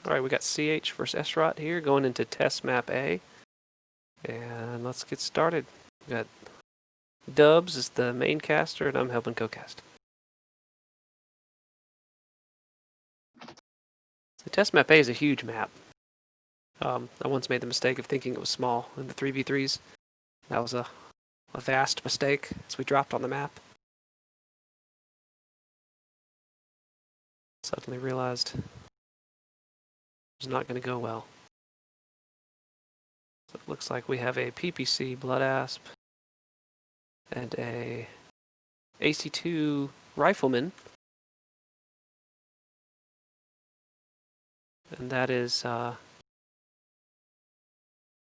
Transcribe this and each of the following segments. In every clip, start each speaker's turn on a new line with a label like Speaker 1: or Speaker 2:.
Speaker 1: Alright, we got CH versus SROT here going into test map A. And let's get started. We got Dubs is the main caster, and I'm helping co-cast. The test map A is a huge map. I once made the mistake of thinking it was small in the 3v3s. That was a vast mistake as we dropped on the map. Suddenly realized it was not going to go well. So it looks like we have a PPC Blood Asp and a AC2 Rifleman. And that is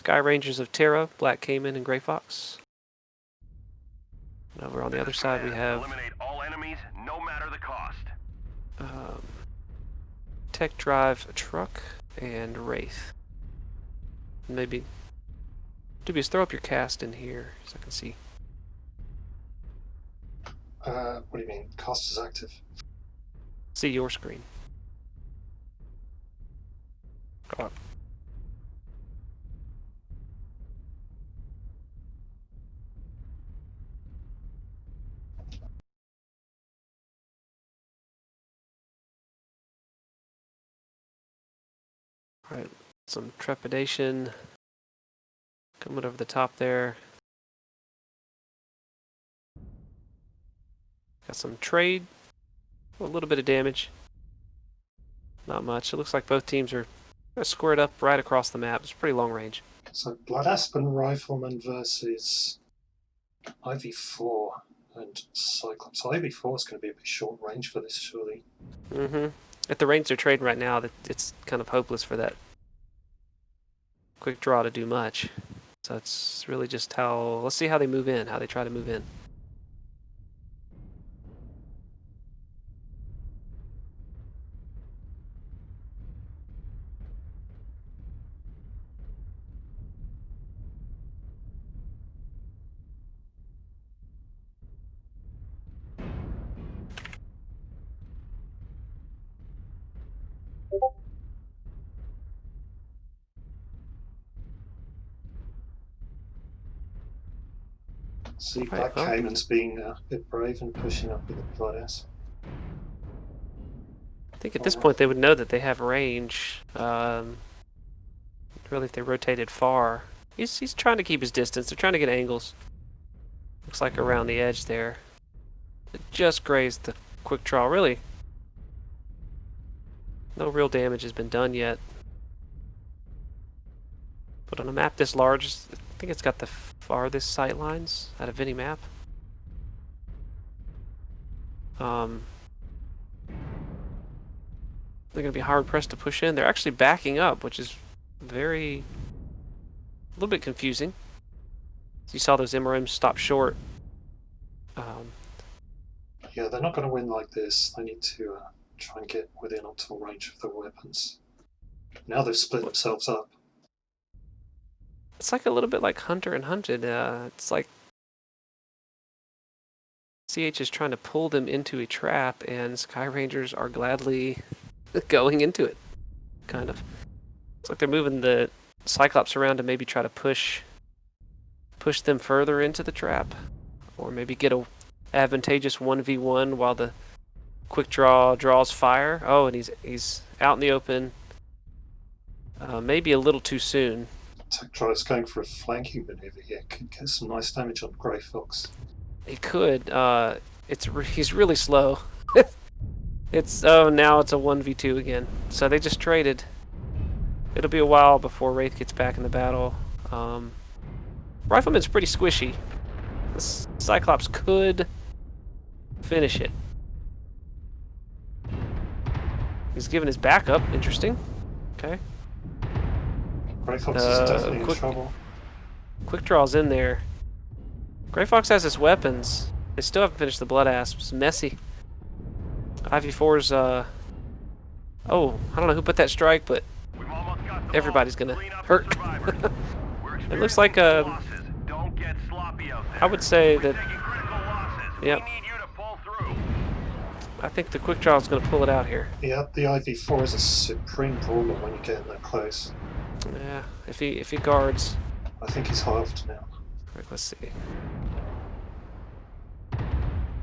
Speaker 1: Sky Rangers of Terra, Black Cayman, and Grey Fox. And over on the other side we have
Speaker 2: eliminate all enemies, no matter the cost.
Speaker 1: Tech Drive Truck and Wraith. Maybe Dubious, throw up your cast in here so I can see.
Speaker 3: What do you mean? Cast is active.
Speaker 1: See your screen. Go on. Alright, some trepidation coming over the top there. Got some trade, a little bit of damage. Not much. It looks like both teams are squared up right across the map. It's pretty long range.
Speaker 3: So Blood Aspen Rifleman versus IV4 and Cyclops. So IV4 is going to be a bit short range for this, surely.
Speaker 1: Mm-hmm. At the range they're trading right now, it's kind of hopeless for that quick draw to do much. So it's really just how... Let's see how they move in, how they try to move in.
Speaker 3: See, Black Cayman's being a bit brave and pushing up with the Blood Asp.
Speaker 1: I think at this point they would know that they have range. Really, if they rotated far. He's trying to keep his distance. They're trying to get angles. Looks like around the edge there. It just grazed the quick draw. Really, no real damage has been done yet. But on a map this large, I think it's got the farthest sight lines out of any map. They're going to be hard pressed to push in. They're actually backing up, which is a little bit confusing. So you saw those MRMs stop short.
Speaker 3: Yeah, they're not going to win like this. They need to try and get within optimal range of their weapons. Now they've split themselves up.
Speaker 1: It's like a little bit like Hunter and Hunted. It's like CH is trying to pull them into a trap, and Sky Rangers are gladly going into it. Kind of. It's like they're moving the Cyclops around to maybe try to push them further into the trap, or maybe get a advantageous 1v1 while the quick draw draws fire. Oh, and he's out in the open. Maybe a little too soon.
Speaker 3: Tech Drive's going for a flanking maneuver here. Could get some nice damage on Grey Fox.
Speaker 1: He could. He's really slow. Now it's a 1v2 again. So they just traded. It'll be a while before Wraith gets back in the battle. Rifleman's pretty squishy. The Cyclops could finish it. He's giving his back up. Interesting. Okay.
Speaker 3: Grey Fox is definitely in trouble.
Speaker 1: Quick draw's in there. Grey Fox has his weapons. They still haven't finished the Blood Asp. It's messy. IV4's, oh, I don't know who put that strike, but everybody's gonna hurt. It looks like I would say that, yep. I think the quick draw is going to pull it out here.
Speaker 3: Yeah, the IV4 is a supreme brawler when you get in that close.
Speaker 1: Yeah, if he guards.
Speaker 3: I think he's halved now.
Speaker 1: Right, let's see.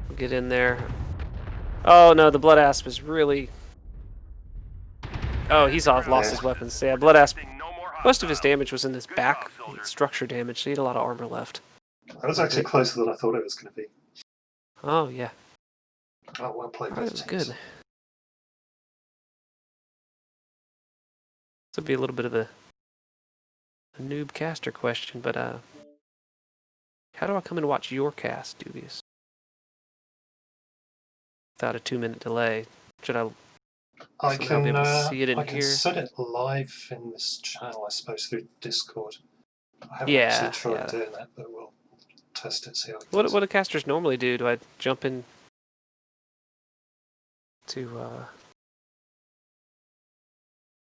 Speaker 1: We'll get in there. Oh no, the Blood Asp is really. Oh, he's lost his weapons. So yeah, Blood Asp. Most of his damage was in his back structure damage, so he had a lot of armor left.
Speaker 3: That was actually closer than I thought it was going to be.
Speaker 1: Oh yeah.
Speaker 3: Oh, well played,
Speaker 1: That
Speaker 3: both
Speaker 1: was
Speaker 3: teams.
Speaker 1: good. This would be a little bit of a noob caster question, but how do I come and watch your cast, Dubious? Without a 2-minute delay. Should I
Speaker 3: I
Speaker 1: somehow be able to see it in
Speaker 3: I can
Speaker 1: here?
Speaker 3: set it live in this channel, I suppose, through Discord. I haven't
Speaker 1: Yeah,
Speaker 3: actually tried
Speaker 1: yeah.
Speaker 3: doing that, but we'll test it, see how it
Speaker 1: What
Speaker 3: goes.
Speaker 1: do casters normally do? Do I jump in to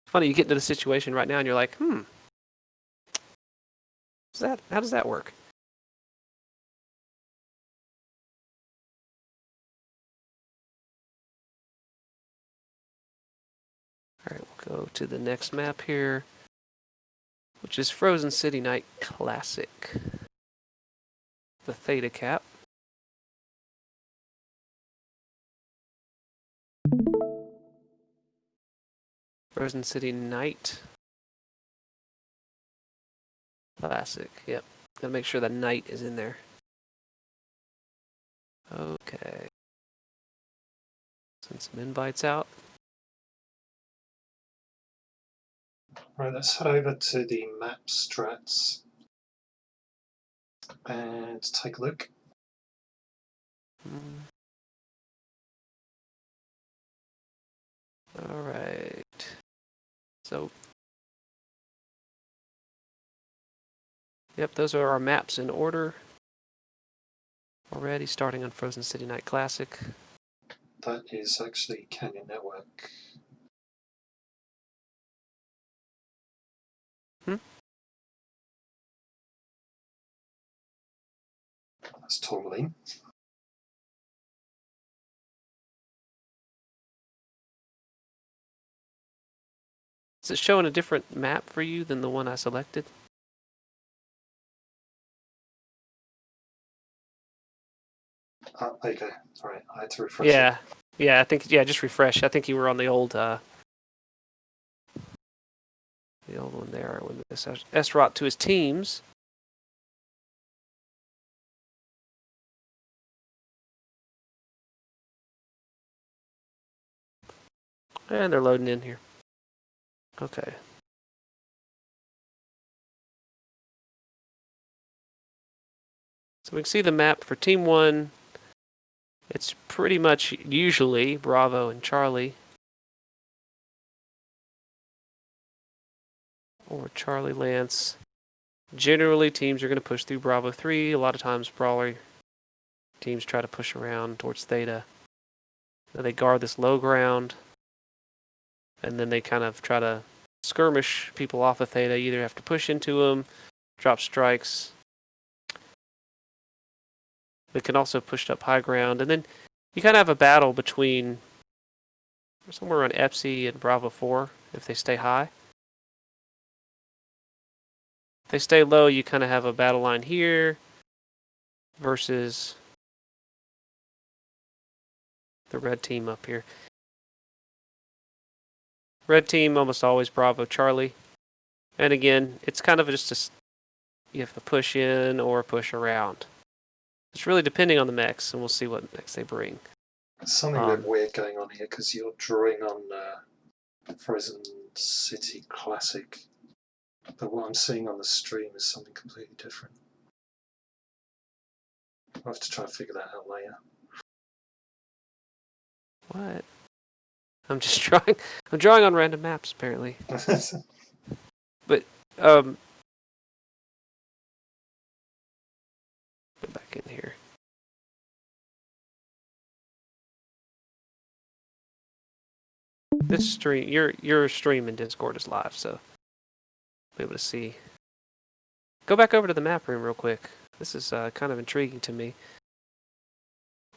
Speaker 1: funny, you get into the situation right now and you're like, how does that work? Alright, we'll go to the next map here, which is Frozen City Night Classic. The Theta Cap. Frozen City Night Classic. Yep. Gotta make sure the night is in there. Okay. Send some invites out.
Speaker 3: Right, let's head over to the map strats and take a look.
Speaker 1: Alright. So, yep, those are our maps in order. Already starting on Frozen City Night Classic.
Speaker 3: That is actually Canyon Network. That's Tourmaline.
Speaker 1: Is it showing a different map for you than the one I selected?
Speaker 3: There you go. Alright, I had to refresh it.
Speaker 1: Yeah. Yeah, I think, just refresh. I think you were on the old one there with this S-Rot to his teams. And they're loading in here. Okay. So we can see the map for Team 1. It's pretty much usually Bravo and Charlie. Or Charlie Lance. Generally, teams are going to push through Bravo 3. A lot of times, Brawler teams try to push around towards Theta. Then they guard this low ground. And then they kind of try to skirmish people off of Theta. You either have to push into them, drop strikes. They can also push up high ground. And then you kind of have a battle between somewhere around Epsi and Bravo 4 if they stay high. If they stay low, you kind of have a battle line here versus the red team up here. Red team almost always Bravo Charlie. And again, it's kind of just you have to push in or push around. It's really depending on the mechs, and we'll see what mechs they bring.
Speaker 3: There's something a bit weird going on here because you're drawing on Frozen City Classic, but what I'm seeing on the stream is something completely different. I'll have to try and figure that out later.
Speaker 1: What? I'm just drawing. I'm drawing on random maps apparently. But go back in here. This stream, your stream in Discord is live, so be able to see. Go back over to the map room real quick. This is kind of intriguing to me.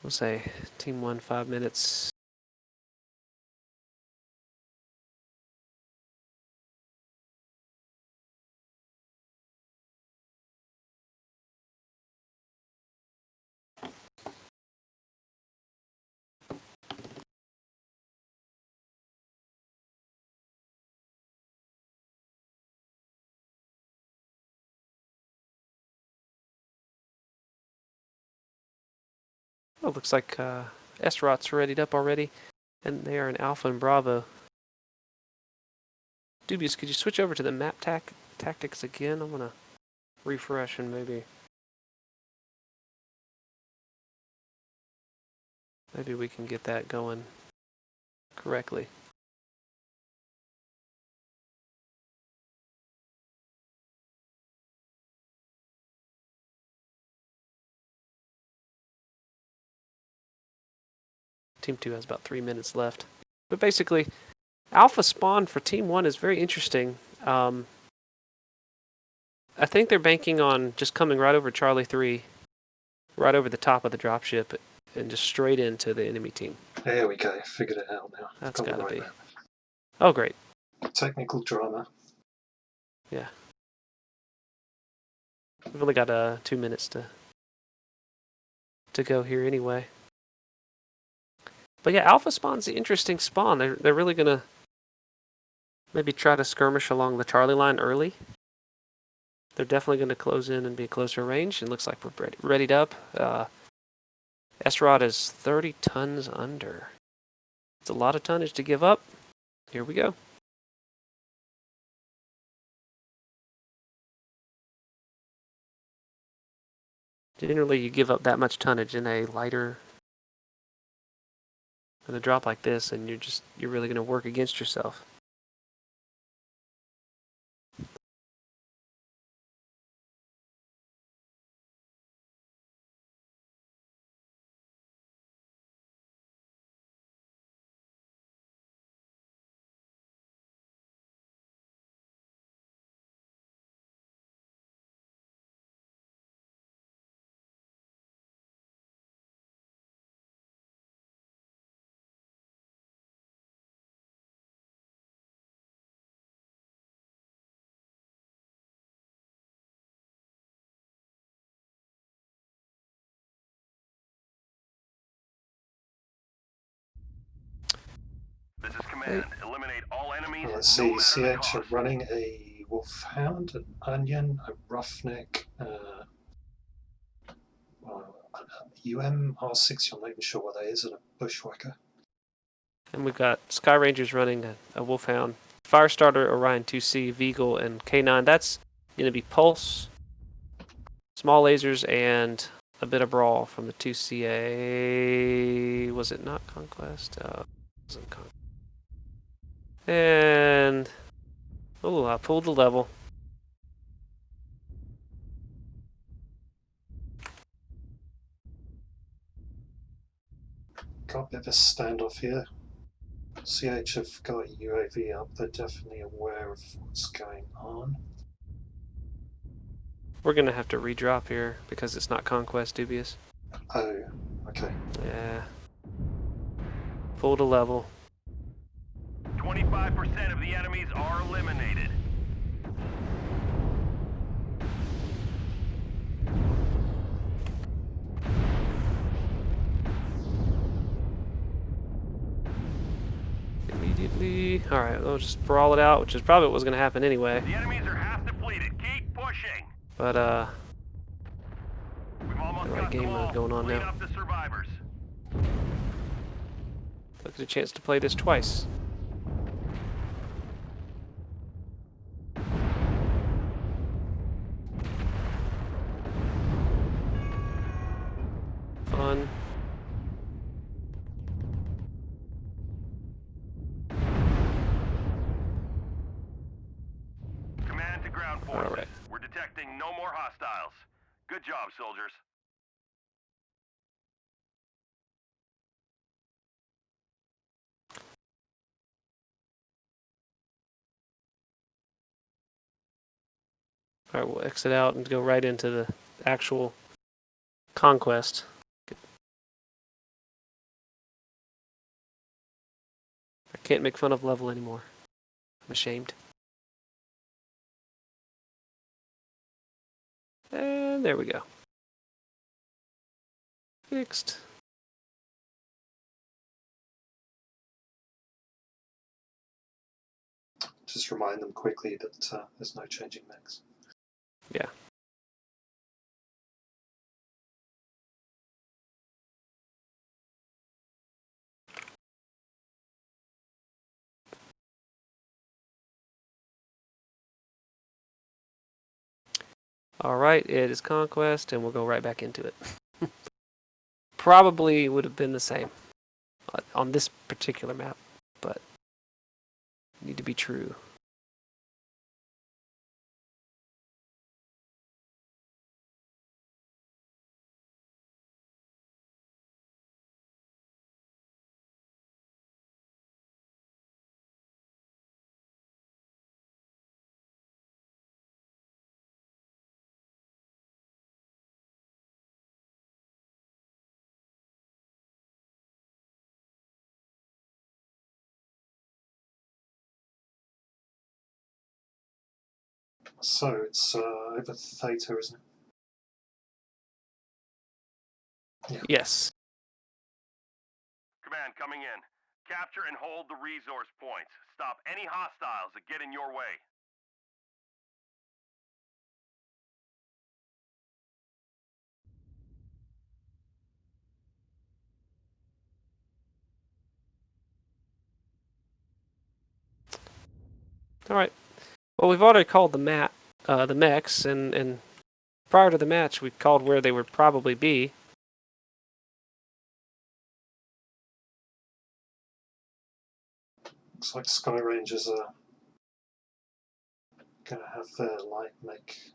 Speaker 1: We'll say Team 1 5 minutes. Oh, looks like S-Rot's readied up already, and they are in Alpha and Bravo. Dubious, could you switch over to the map tactics again? I'm gonna refresh and maybe we can get that going correctly. Team 2 has about 3 minutes left. But basically, Alpha spawn for Team 1 is very interesting. I think they're banking on just coming right over Charlie 3, right over the top of the dropship, and just straight into the enemy team.
Speaker 3: There we go. Figured it out now.
Speaker 1: That's
Speaker 3: Got the
Speaker 1: gotta
Speaker 3: right
Speaker 1: be.
Speaker 3: map.
Speaker 1: Oh, great.
Speaker 3: Technical drama.
Speaker 1: Yeah. We've only got 2 minutes to go here anyway. But yeah, Alpha spawn's the interesting spawn. They're really gonna maybe try to skirmish along the Charlie line early. They're definitely going to close in and be closer range. It looks like we're readied up. S-Rod is 30 tons under. It's a lot of tonnage to give up. Here we go. Generally, you give up that much tonnage in a lighter, in a drop like this, and you're really going to work against yourself.
Speaker 2: This is command. Eliminate all enemies.
Speaker 3: Let's see. CH are running a Wolfhound, an Onion, a Roughneck, UM-R6, I'm not even sure what that is, and a Bushwhacker.
Speaker 1: And we've got Sky Rangers running a Wolfhound, Firestarter, Orion 2C, Veagle, and K9. That's going to be Pulse, small lasers, and a bit of Brawl from the 2CA. Was it not Conquest? It wasn't Conquest. And oh, I pulled the level.
Speaker 3: Got a bit of a standoff here. CH have got a UAV up, they're definitely aware of what's going on.
Speaker 1: We're going to have to redrop here because it's not Conquest, Dubious.
Speaker 3: Oh, okay.
Speaker 1: Yeah. Pulled a level.
Speaker 2: 25% of the enemies are eliminated.
Speaker 1: Immediately. Alright, we'll just brawl it out, which is probably what was going to happen anyway.
Speaker 2: The enemies are half depleted. Keep pushing.
Speaker 1: But,
Speaker 2: We've almost
Speaker 1: the right
Speaker 2: got
Speaker 1: game
Speaker 2: them all.
Speaker 1: mode going on
Speaker 2: Clean
Speaker 1: now.
Speaker 2: up the survivors.
Speaker 1: Look at a chance to play this twice. Fun.
Speaker 2: Command to ground forces.
Speaker 1: All right.
Speaker 2: We're detecting no more hostiles. Good job, soldiers.
Speaker 1: Alright, we'll exit out and go right into the actual conquest. I can't make fun of level anymore. I'm ashamed. And there we go. Fixed.
Speaker 3: Just remind them quickly that there's no changing mechs.
Speaker 1: Yeah. Alright, it is Conquest, and we'll go right back into it. Probably would have been the same on this particular map, but need to be true.
Speaker 3: So it's over Theta, isn't it? Yeah.
Speaker 1: Yes.
Speaker 2: Command coming in. Capture and hold the resource points. Stop any hostiles that get in your way.
Speaker 1: Alright. Well, we've already called the mechs, and prior to the match, we called where they would probably be.
Speaker 3: Looks like Sky Rangers are going to have their light make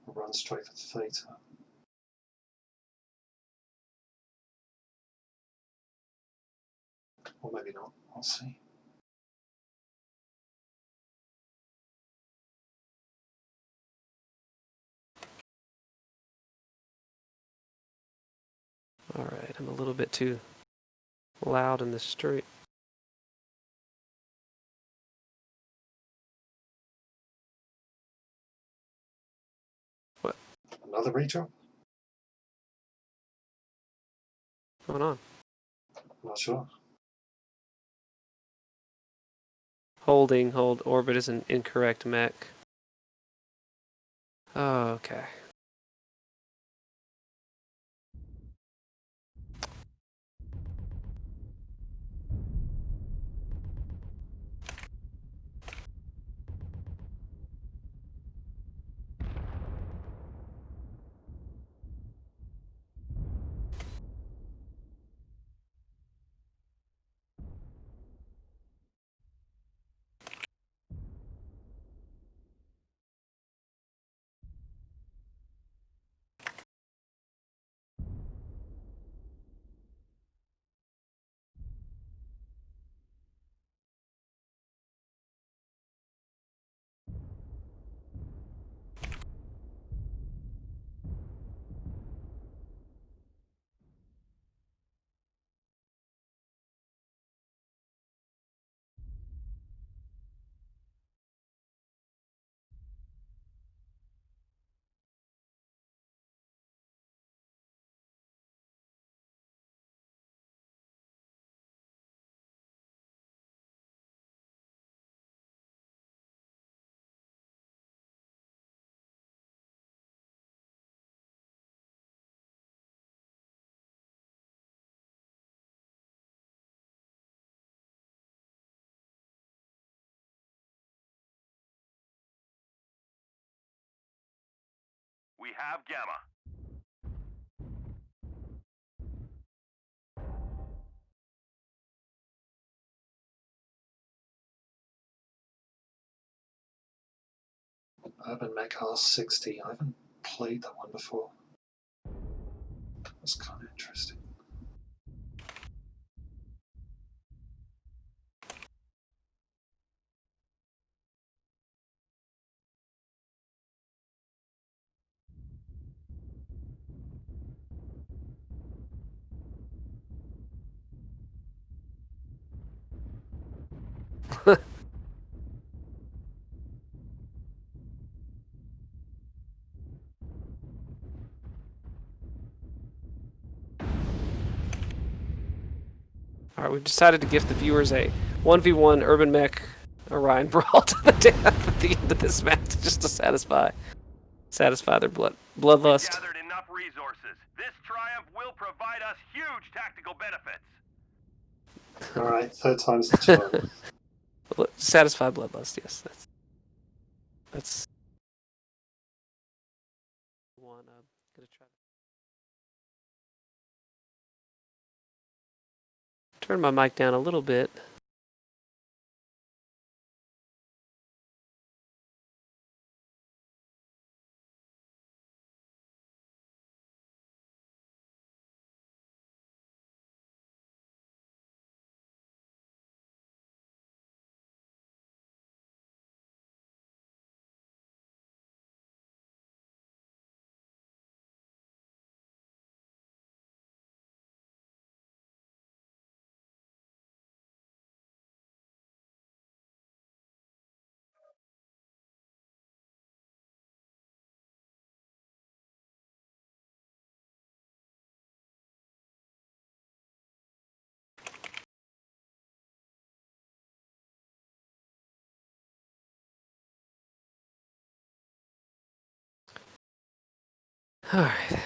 Speaker 3: a run straight for Theta. Or maybe not. We'll see.
Speaker 1: Alright, I'm a little bit too loud in the street.
Speaker 3: Another redraw?
Speaker 1: What's going on?
Speaker 3: Not sure.
Speaker 1: Hold orbit is an incorrect mech. Oh, okay.
Speaker 2: We have Gamma.
Speaker 3: Urban Mech R60. I haven't played that one before. That's kind of interesting.
Speaker 1: Alright, we've decided to gift the viewers a 1v1 Urban Mech Orion Brawl to the death at the end of this match, just to satisfy their
Speaker 2: We've
Speaker 1: bloodlust.
Speaker 2: gathered enough resources. This triumph will provide us huge tactical benefits.
Speaker 3: Alright, third time's the charm.
Speaker 1: Satisfy bloodlust, yes. That's Turn my mic down a little bit. All right.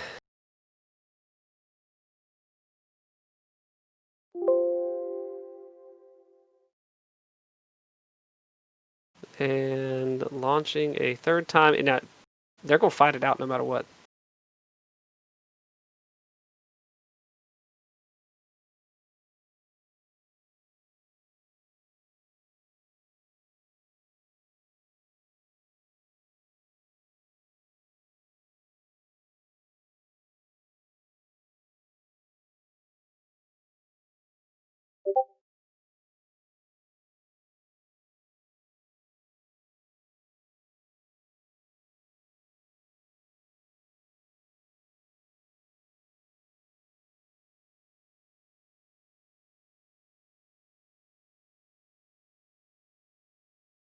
Speaker 1: And launching a third time. And now they're going to fight it out no matter what.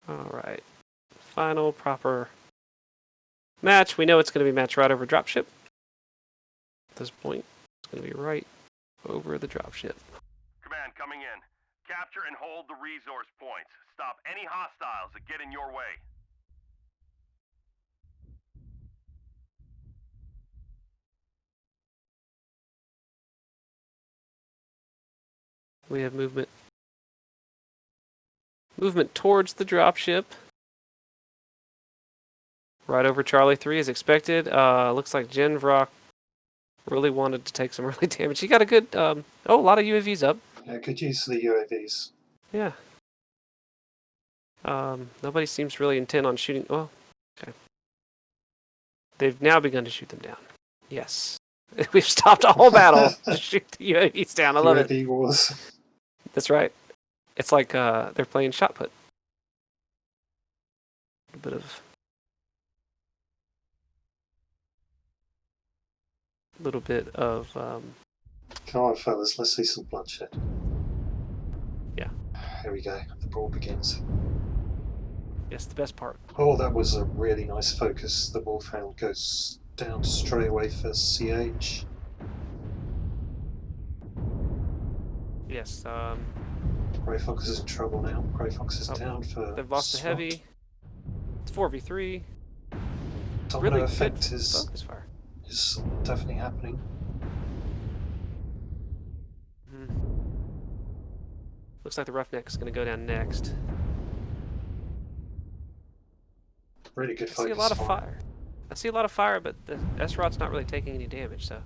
Speaker 1: All right. Final proper match. We know it's going to be match right over dropship. At this point, it's going to be right over the dropship.
Speaker 2: Command coming in. Capture and hold the resource points. Stop any hostiles that get in your way.
Speaker 1: We have movement. Movement towards the dropship. Right over Charlie 3 as expected. Looks like Jen Vrock really wanted to take some early damage. He got a good, a lot of UAVs up.
Speaker 3: Yeah, could use the UAVs.
Speaker 1: Yeah. Nobody seems really intent on shooting. Oh, okay. They've now begun to shoot them down. Yes. We've stopped a whole battle to shoot the UAVs down. I love it.
Speaker 3: UAV wars.
Speaker 1: That's right. It's like they're playing shot put. A bit of... little bit of...
Speaker 3: Come on, fellas, let's see some bloodshed.
Speaker 1: Yeah.
Speaker 3: Here we go. The brawl begins.
Speaker 1: Yes, the best part.
Speaker 3: Oh, that was a really nice focus. The Wolfhound goes down straight away for CH.
Speaker 1: Yes.
Speaker 3: Grey Fox is in trouble now. Grey Fox is down for...
Speaker 1: They've lost the heavy. It's 4v3.
Speaker 3: Domino
Speaker 1: Really
Speaker 3: effect
Speaker 1: good
Speaker 3: is
Speaker 1: focus fire.
Speaker 3: definitely happening.
Speaker 1: Looks like the Roughneck is going to go down next.
Speaker 3: Really good focus
Speaker 1: I see a lot of fire. I see a lot of fire, but the S-Rod's not really taking any damage, so...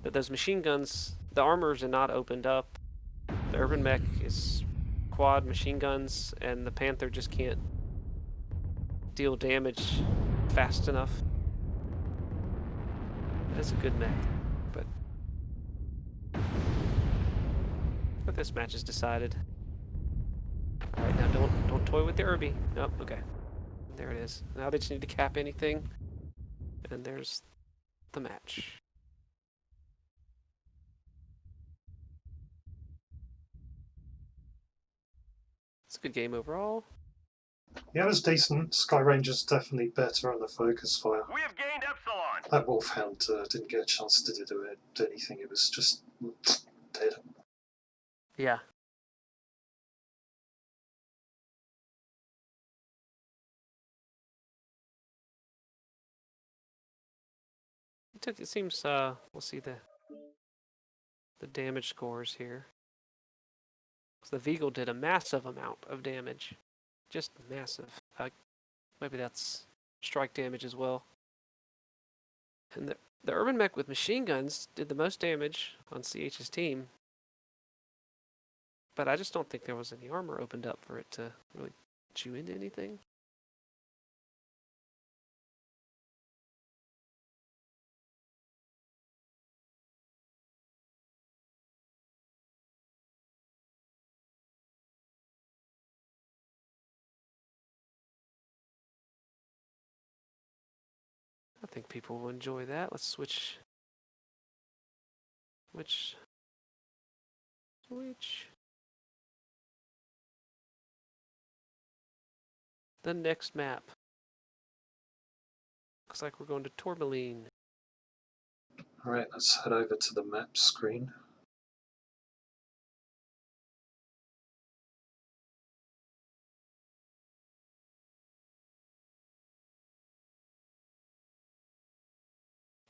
Speaker 1: But those machine guns, the armors are not opened up. The Urban Mech is quad machine guns, and the Panther just can't deal damage fast enough. That's a good mech, but this match is decided. All right, now don't toy with the Irby. Nope. Okay, there it is. Now they just need to cap anything, and there's the match. It's a good game overall.
Speaker 3: Yeah, it was decent. Sky Ranger's definitely better on the focus fire.
Speaker 2: We have gained Epsilon.
Speaker 3: That Wolfhound didn't get a chance to do anything. It was just dead.
Speaker 1: Yeah. It seems, we'll see the damage scores here. So the Veagle did a massive amount of damage. Just massive. Maybe that's strike damage as well. And the urban mech with machine guns did the most damage on CH's team. But I just don't think there was any armor opened up for it to really chew into anything. I think people will enjoy that. Let's switch. Switch. The next map. Looks like we're going to Tourmaline.
Speaker 3: Alright, let's head over to the map screen.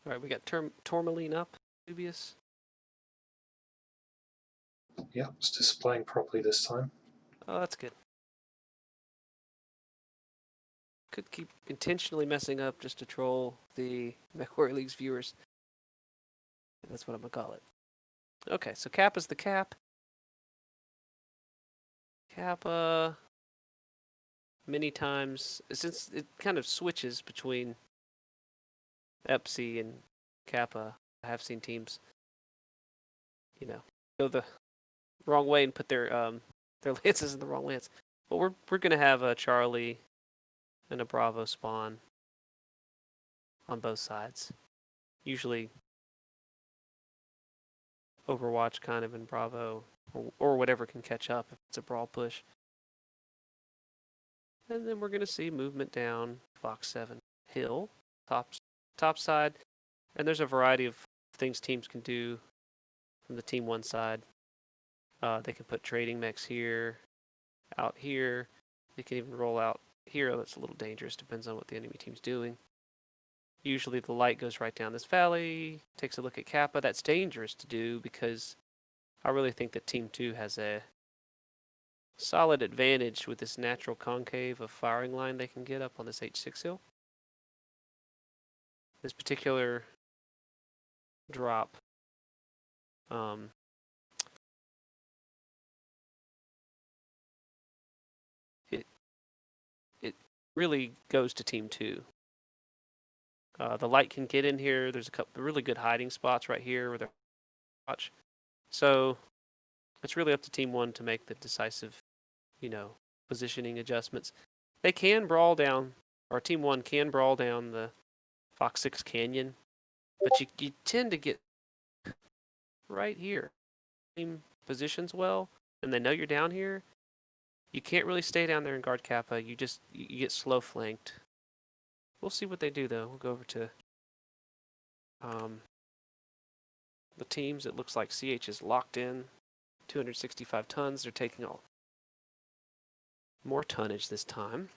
Speaker 1: Alright, we got Tourmaline up. Dubious.
Speaker 3: Yeah, it's displaying properly this time.
Speaker 1: Oh, that's good. Could keep intentionally messing up just to troll the MechWarrior League's viewers. That's what I'm gonna call it. Okay, so Cap is the Cap. Kappa many times, since it kind of switches between Epsi and Kappa. I have seen teams, go the wrong way and put their lances in the wrong lance. But we're gonna have a Charlie and a Bravo spawn on both sides. Usually Overwatch kind of in Bravo or whatever can catch up if it's a brawl push. And then we're gonna see movement down Fox 7 hill, top side, and there's a variety of things teams can do from the Team 1 side. They can put trading mechs here, out here. They can even roll out here. That's a little dangerous, depends on what the enemy team's doing. Usually the light goes right down this valley, takes a look at Kappa. That's dangerous to do because I really think that Team 2 has a solid advantage with this natural concave of firing line they can get up on this H6 hill. This particular drop it really goes to Team 2. The light can get in here. There's a couple really good hiding spots right here where they're watch. So it's really up to Team 1 to make the decisive, positioning adjustments. They can brawl down, or Team 1 can brawl down the Fox 6 Canyon, but you tend to get right here. Team positions well, and they know you're down here. You can't really stay down there and guard Kappa. You get slow flanked. We'll see what they do though. We'll go over to the teams. It looks like CH is locked in. 265 tons. They're taking all more tonnage this time.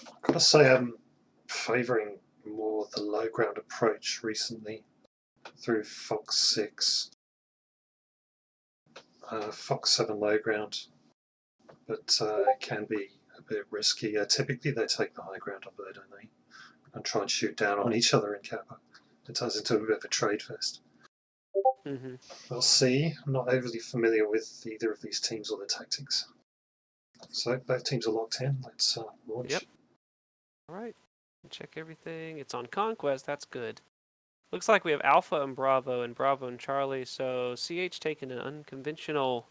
Speaker 3: I've got to say I'm favouring more the low ground approach recently through Fox 6. Fox 7 low ground, but it can be a bit risky. Typically they take the high ground up there, don't they? And try and shoot down on each other in Kappa. It turns into a bit of a trade fest.
Speaker 1: Mm-hmm.
Speaker 3: We'll see. I'm not overly familiar with either of these teams or their tactics. So both teams are locked in. Let's launch.
Speaker 1: Yep. All right. Check everything. It's on Conquest. That's good. Looks like we have Alpha and Bravo and Charlie. So CH taking an unconventional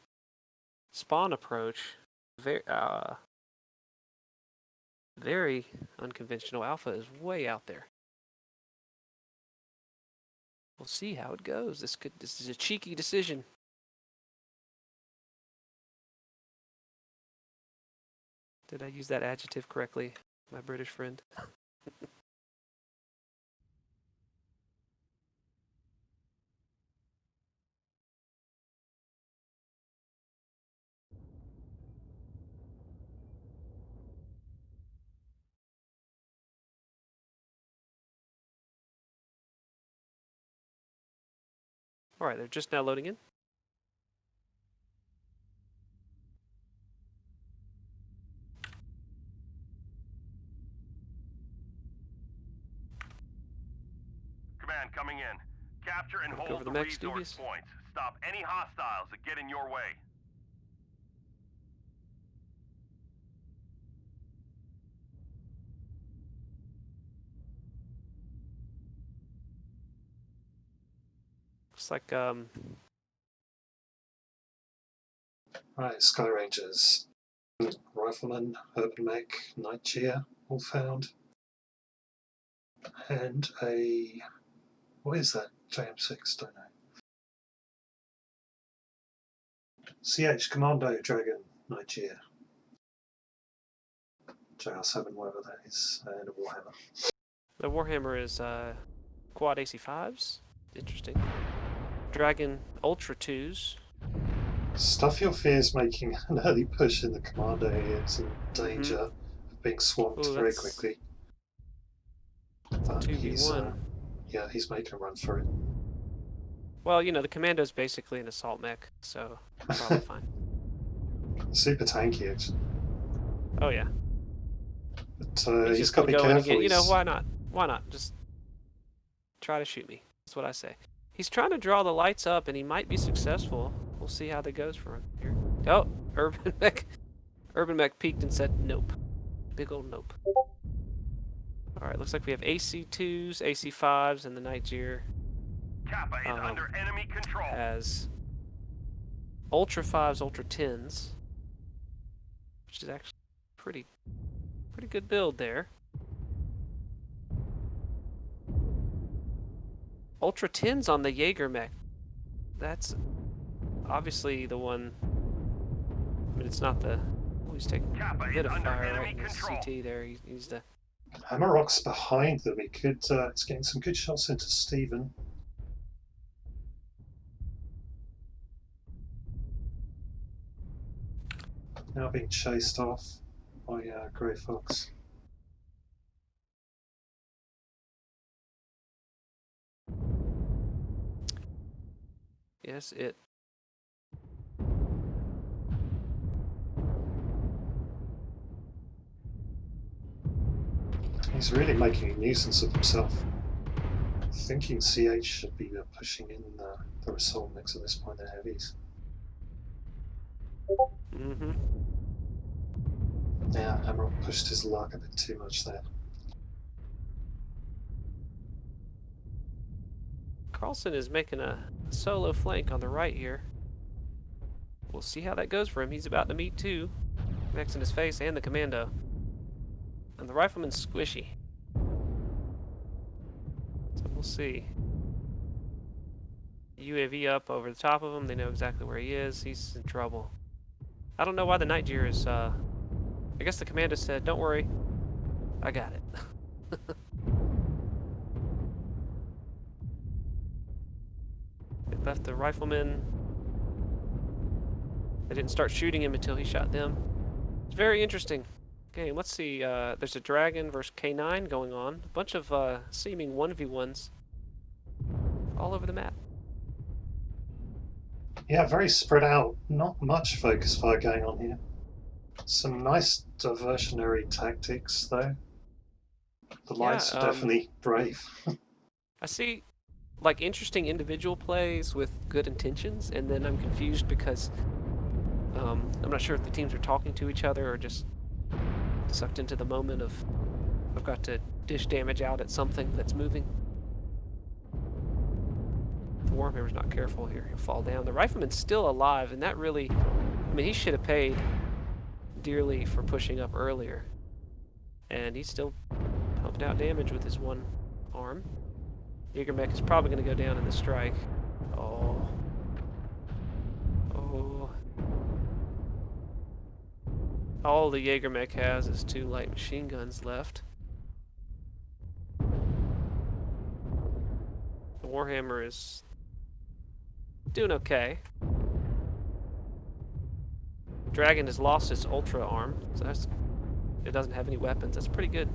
Speaker 1: spawn approach. Very unconventional. Alpha is way out there. We'll see how it goes. This is a cheeky decision. Did I use that adjective correctly, my British friend? All right, they're just now loading in.
Speaker 2: Capture and
Speaker 1: Go
Speaker 2: hold
Speaker 1: for
Speaker 2: the
Speaker 1: the mechs,
Speaker 2: resource
Speaker 1: Dubious.
Speaker 2: points. Stop any hostiles that get in your way.
Speaker 1: Looks like
Speaker 3: Right, Sky Rangers, Rifleman, Urban Mech, Night Cheer, all found. And a, what is that? JM6, don't know. CH Commando Dragon, Night Cheer. JR7, whatever that is, and a Warhammer.
Speaker 1: the Warhammer is quad AC5s. Interesting. Dragon Ultra 2s.
Speaker 3: Stuff your fears making an early push in the commando area is in danger of being swamped
Speaker 1: Ooh,
Speaker 3: very
Speaker 1: that's
Speaker 3: quickly.
Speaker 1: a
Speaker 3: But he's,
Speaker 1: 2v1.
Speaker 3: yeah, he's making a run for it.
Speaker 1: Well, you know, the Commando's basically an assault mech, so probably fine.
Speaker 3: Super tanky, actually.
Speaker 1: Oh, yeah.
Speaker 3: But
Speaker 1: He's
Speaker 3: he's
Speaker 1: just
Speaker 3: got
Speaker 1: going
Speaker 3: to
Speaker 1: to
Speaker 3: be
Speaker 1: go in
Speaker 3: careful.
Speaker 1: again. You know, why not? Why not? Just try to shoot me. That's what I say. He's trying to draw the lights up, and he might be successful. We'll see how that goes for him here. Oh, Urban Mech. Urban Mech peeked and said nope. Big old nope. Alright, looks like we have AC2s, AC5s, and the Nigeria
Speaker 2: Kappa is under enemy control.
Speaker 1: has Ultra 5s, Ultra 10s, which is actually pretty good build there. Ultra 10s on the Jaeger mech. That's obviously the one. I mean, it's not the. Oh, he's taking
Speaker 2: Kappa
Speaker 1: a bit
Speaker 2: is
Speaker 1: of
Speaker 2: under
Speaker 1: fire right
Speaker 2: enemy
Speaker 1: in the
Speaker 2: control.
Speaker 1: CT there. He's the.
Speaker 3: Hammerrock's behind them. He could. It's getting some good shots into Steven. Now being chased off by Grey Fox.
Speaker 1: Yes, it.
Speaker 3: He's really making a nuisance of himself. Thinking CH should be pushing in the assault mix at this point. They're heavies.
Speaker 1: Mm-hmm.
Speaker 3: Yeah, Hammerrock pushed his luck a bit too much there.
Speaker 1: Carlson is making a solo flank on the right here. We'll see how that goes for him. He's about to meet two. Mechs in his face and the Commando. And the Rifleman's squishy. So we'll see. UAV up over the top of him. They know exactly where he is. He's in trouble. I don't know why the Nigeria is, I guess the Commando said, don't worry. I got it. They left the Rifleman. They didn't start shooting him until he shot them. It's very interesting. Okay, let's see. There's a Dragon versus K9 going on. A bunch of seeming 1v1s all over the map.
Speaker 3: Yeah, very spread out. Not much focus fire going on here. Some nice diversionary tactics, though. The lights are definitely brave.
Speaker 1: I see, like, interesting individual plays with good intentions, and then I'm confused because I'm not sure if the teams are talking to each other or just sucked into the moment of I've got to dish damage out at something that's moving. The Warhammer's not careful here. He'll fall down. The Rifleman's still alive, and that really, I mean, he should have paid dearly for pushing up earlier. And he's still pumping out damage with his one arm. Jaegermech is probably going to go down in the strike. Oh. Oh. All the Jaegermech has is 2 light machine guns left. The Warhammer is doing okay. Dragon has lost its ultra arm, so it doesn't have any weapons. That's pretty good.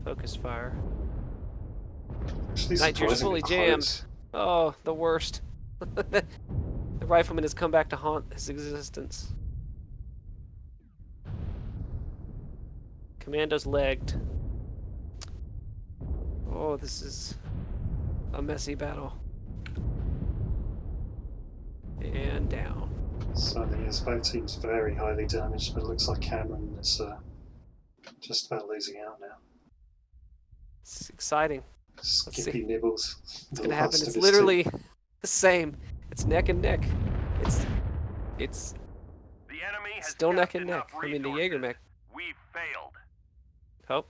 Speaker 1: Focus fire.
Speaker 3: Actually,
Speaker 1: Nigeria's
Speaker 3: surprisingly
Speaker 1: fully jammed. Oh, the worst. The Rifleman has come back to haunt his existence. Commando's legged. Oh, this is a messy battle. And down.
Speaker 3: So yes, both teams very highly damaged, but it looks like Cameron is just about losing out now.
Speaker 1: It's exciting.
Speaker 3: Skippy Nibbles,
Speaker 1: What's
Speaker 3: the
Speaker 1: gonna happen?
Speaker 3: last
Speaker 1: It's
Speaker 3: of his team.
Speaker 1: literally the same. It's neck and neck. It's
Speaker 2: The enemy has
Speaker 1: still neck
Speaker 2: kept
Speaker 1: and neck.
Speaker 2: enough
Speaker 1: I mean, the
Speaker 2: resources.
Speaker 1: Jaeger mech.
Speaker 2: We've failed.
Speaker 1: Oh.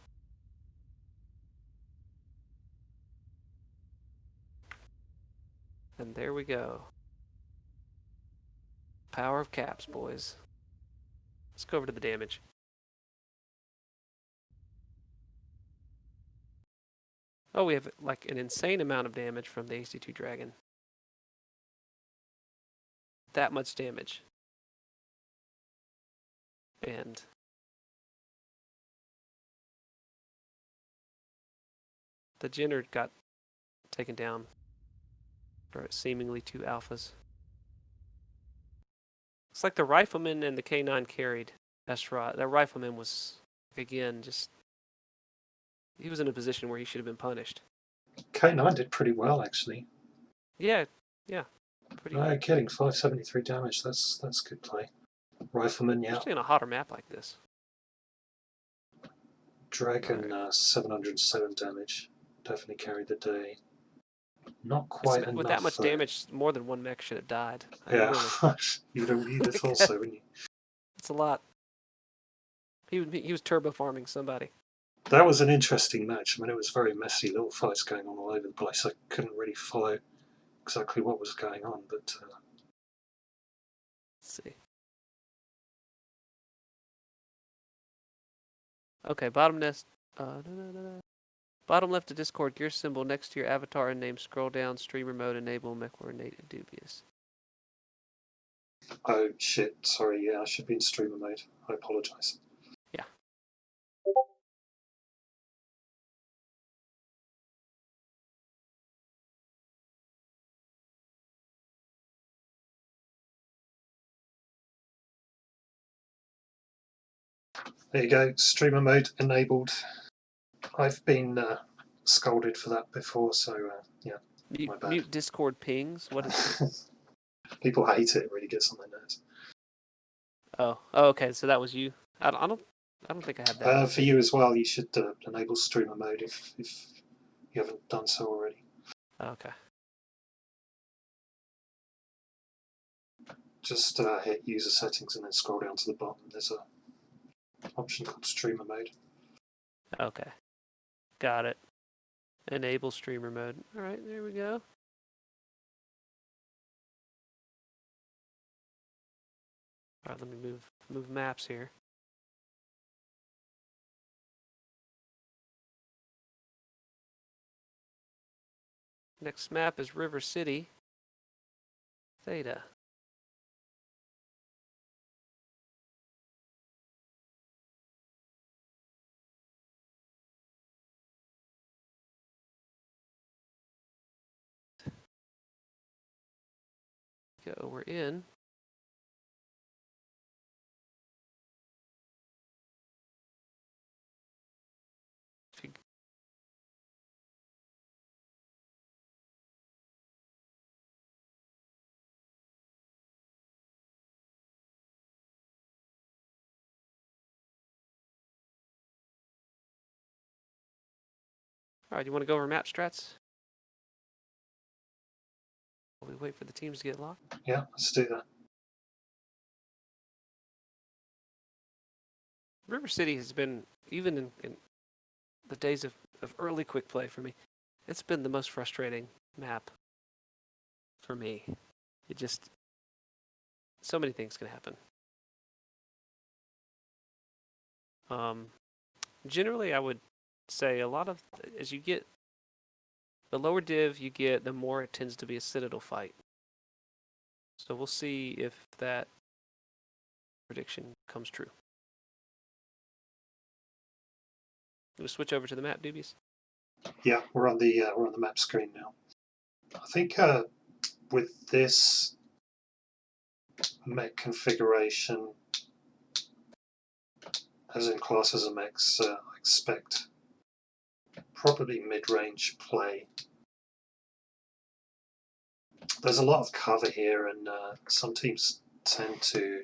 Speaker 1: And there we go. Power of caps, boys. Let's go over to the damage. Oh, we have like an insane amount of damage from the AC2 Dragon. That much damage. And the Jenner got taken down for seemingly 2 alphas. It's like the Rifleman and the K9 carried Estrad. That Rifleman was, again, just... He was in a position where he should have been punished.
Speaker 3: K9 did pretty well, actually.
Speaker 1: Yeah. Pretty good.
Speaker 3: Kidding, 573 damage. That's good play. Rifleman, yeah.
Speaker 1: Especially on a hotter map like this.
Speaker 3: Dragon, 707 damage. Definitely carried the day. Not quite enough.
Speaker 1: With that much damage, more than one mech should have died.
Speaker 3: Yeah,
Speaker 1: Really.
Speaker 3: you'd have thought so, wouldn't you?
Speaker 1: That's a lot. He was turbo farming somebody.
Speaker 3: That was an interesting match. I mean, it was very messy, little fights going on all over the place. I couldn't really follow exactly what was going on, but...
Speaker 1: Let's see. Okay, bottom nest. Bottom left of Discord, gear symbol next to your avatar and name. Scroll down, streamer mode, enable, mech or innate, dubious.
Speaker 3: Oh shit, sorry, yeah, I should be in streamer mode. I apologise.
Speaker 1: Yeah.
Speaker 3: There you go, streamer mode enabled. I've been scolded for that before, so yeah, my bad.
Speaker 1: Mute Discord pings? What is
Speaker 3: People hate it, it really gets on their nerves.
Speaker 1: Oh, okay, so that was you. I don't think I had that.
Speaker 3: For you as well, you should enable streamer mode if you haven't done so already.
Speaker 1: Okay.
Speaker 3: Just hit user settings and then scroll down to the bottom. There's a option called streamer mode.
Speaker 1: Okay. Got it. Enable streamer mode. Alright, there we go. Alright, let me move maps here. Next map is River City. Theta. Go, we're in. Alright, you want to go over map strats? While we wait for the teams to get locked?
Speaker 3: Yeah, let's do that.
Speaker 1: River City has been, even in the days of early quick play for me, it's been the most frustrating map for me. It just, so many things can happen. Generally, I would say a lot of, as you get, the lower div you get, the more it tends to be a Citadel fight. So we'll see if that prediction comes true. We'll switch over to the map, Dubious.
Speaker 3: Yeah, we're on the map screen now. I think with this mech configuration, as in classes of mechs, I expect probably mid-range play there's a lot of cover here, and some teams tend to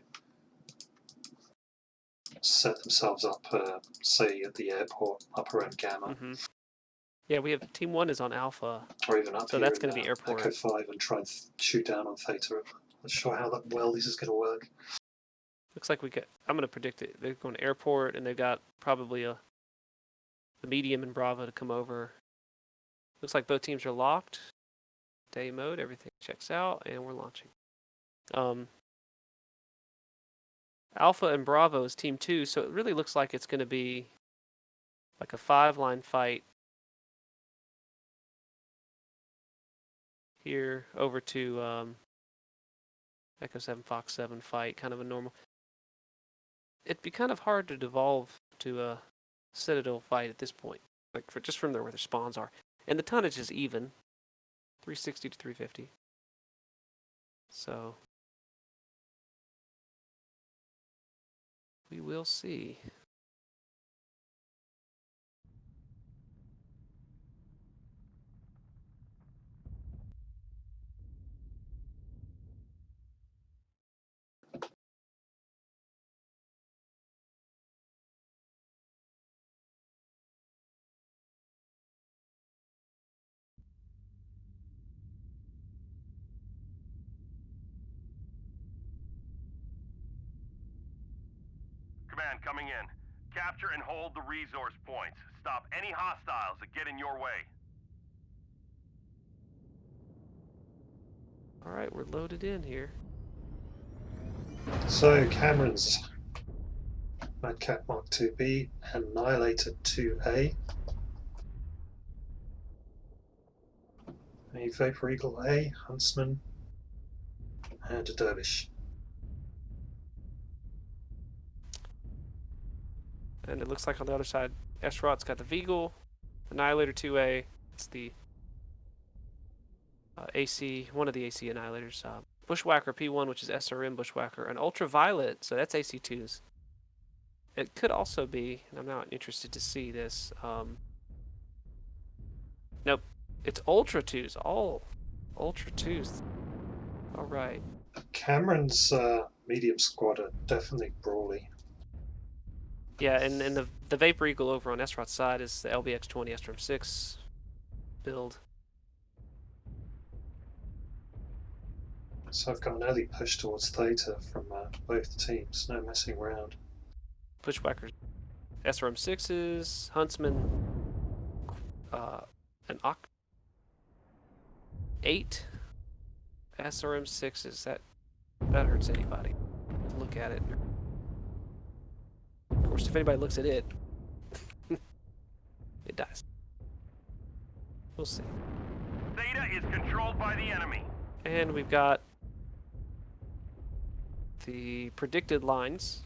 Speaker 3: set themselves up, say at the airport, up around Gamma,
Speaker 1: Yeah, we have Team 1 is on Alpha,
Speaker 3: or even up
Speaker 1: so
Speaker 3: here
Speaker 1: that's
Speaker 3: in
Speaker 1: going to be airport.
Speaker 3: Echo 5 and try and shoot down on Theta. I'm not sure how well this is going to work.
Speaker 1: Looks like I'm going to predict it. They're going to airport, and they've got probably the medium and Bravo to come over. Looks like both teams are locked. Day mode, everything checks out, and we're launching. Alpha and Bravo is Team 2, so it really looks like it's going to be like a 5-line fight here over to Echo 7, Fox 7 fight, kind of a normal. It'd be kind of hard to devolve to a Citadel fight at this point, like just from where their spawns are. And the tonnage is even, 360 to 350. So we will see.
Speaker 2: Command coming in. Capture and hold the resource points. Stop any hostiles that get in your way.
Speaker 1: All right, we're loaded in here.
Speaker 3: So Cameron's Madcat Mark 2B, Annihilator 2A, a Vapor Eagle A, Huntsman, and a Dervish.
Speaker 1: And it looks like on the other side, Esrot's got the Veagle, Annihilator 2A. It's the AC, one of the AC Annihilators. Bushwhacker P1, which is SRM Bushwhacker, and Ultraviolet, so that's AC2s. It could also be, and I'm not interested to see this. Nope, it's Ultra 2s, all Ultra 2s. All right.
Speaker 3: Cameron's medium squad are definitely brawly.
Speaker 1: Yeah, and the Vapor Eagle over on Esrot's side is the LBX-20 SRM-6 build.
Speaker 3: So I've got an early push towards Theta from both teams, no messing around.
Speaker 1: Bushwhackers, SRM-6s, Huntsman, an 8 SRM-6s. That hurts anybody. Look at it. Of course, if anybody looks at it, it dies. We'll see.
Speaker 2: Theta is controlled by the enemy.
Speaker 1: And we've got the predicted lines.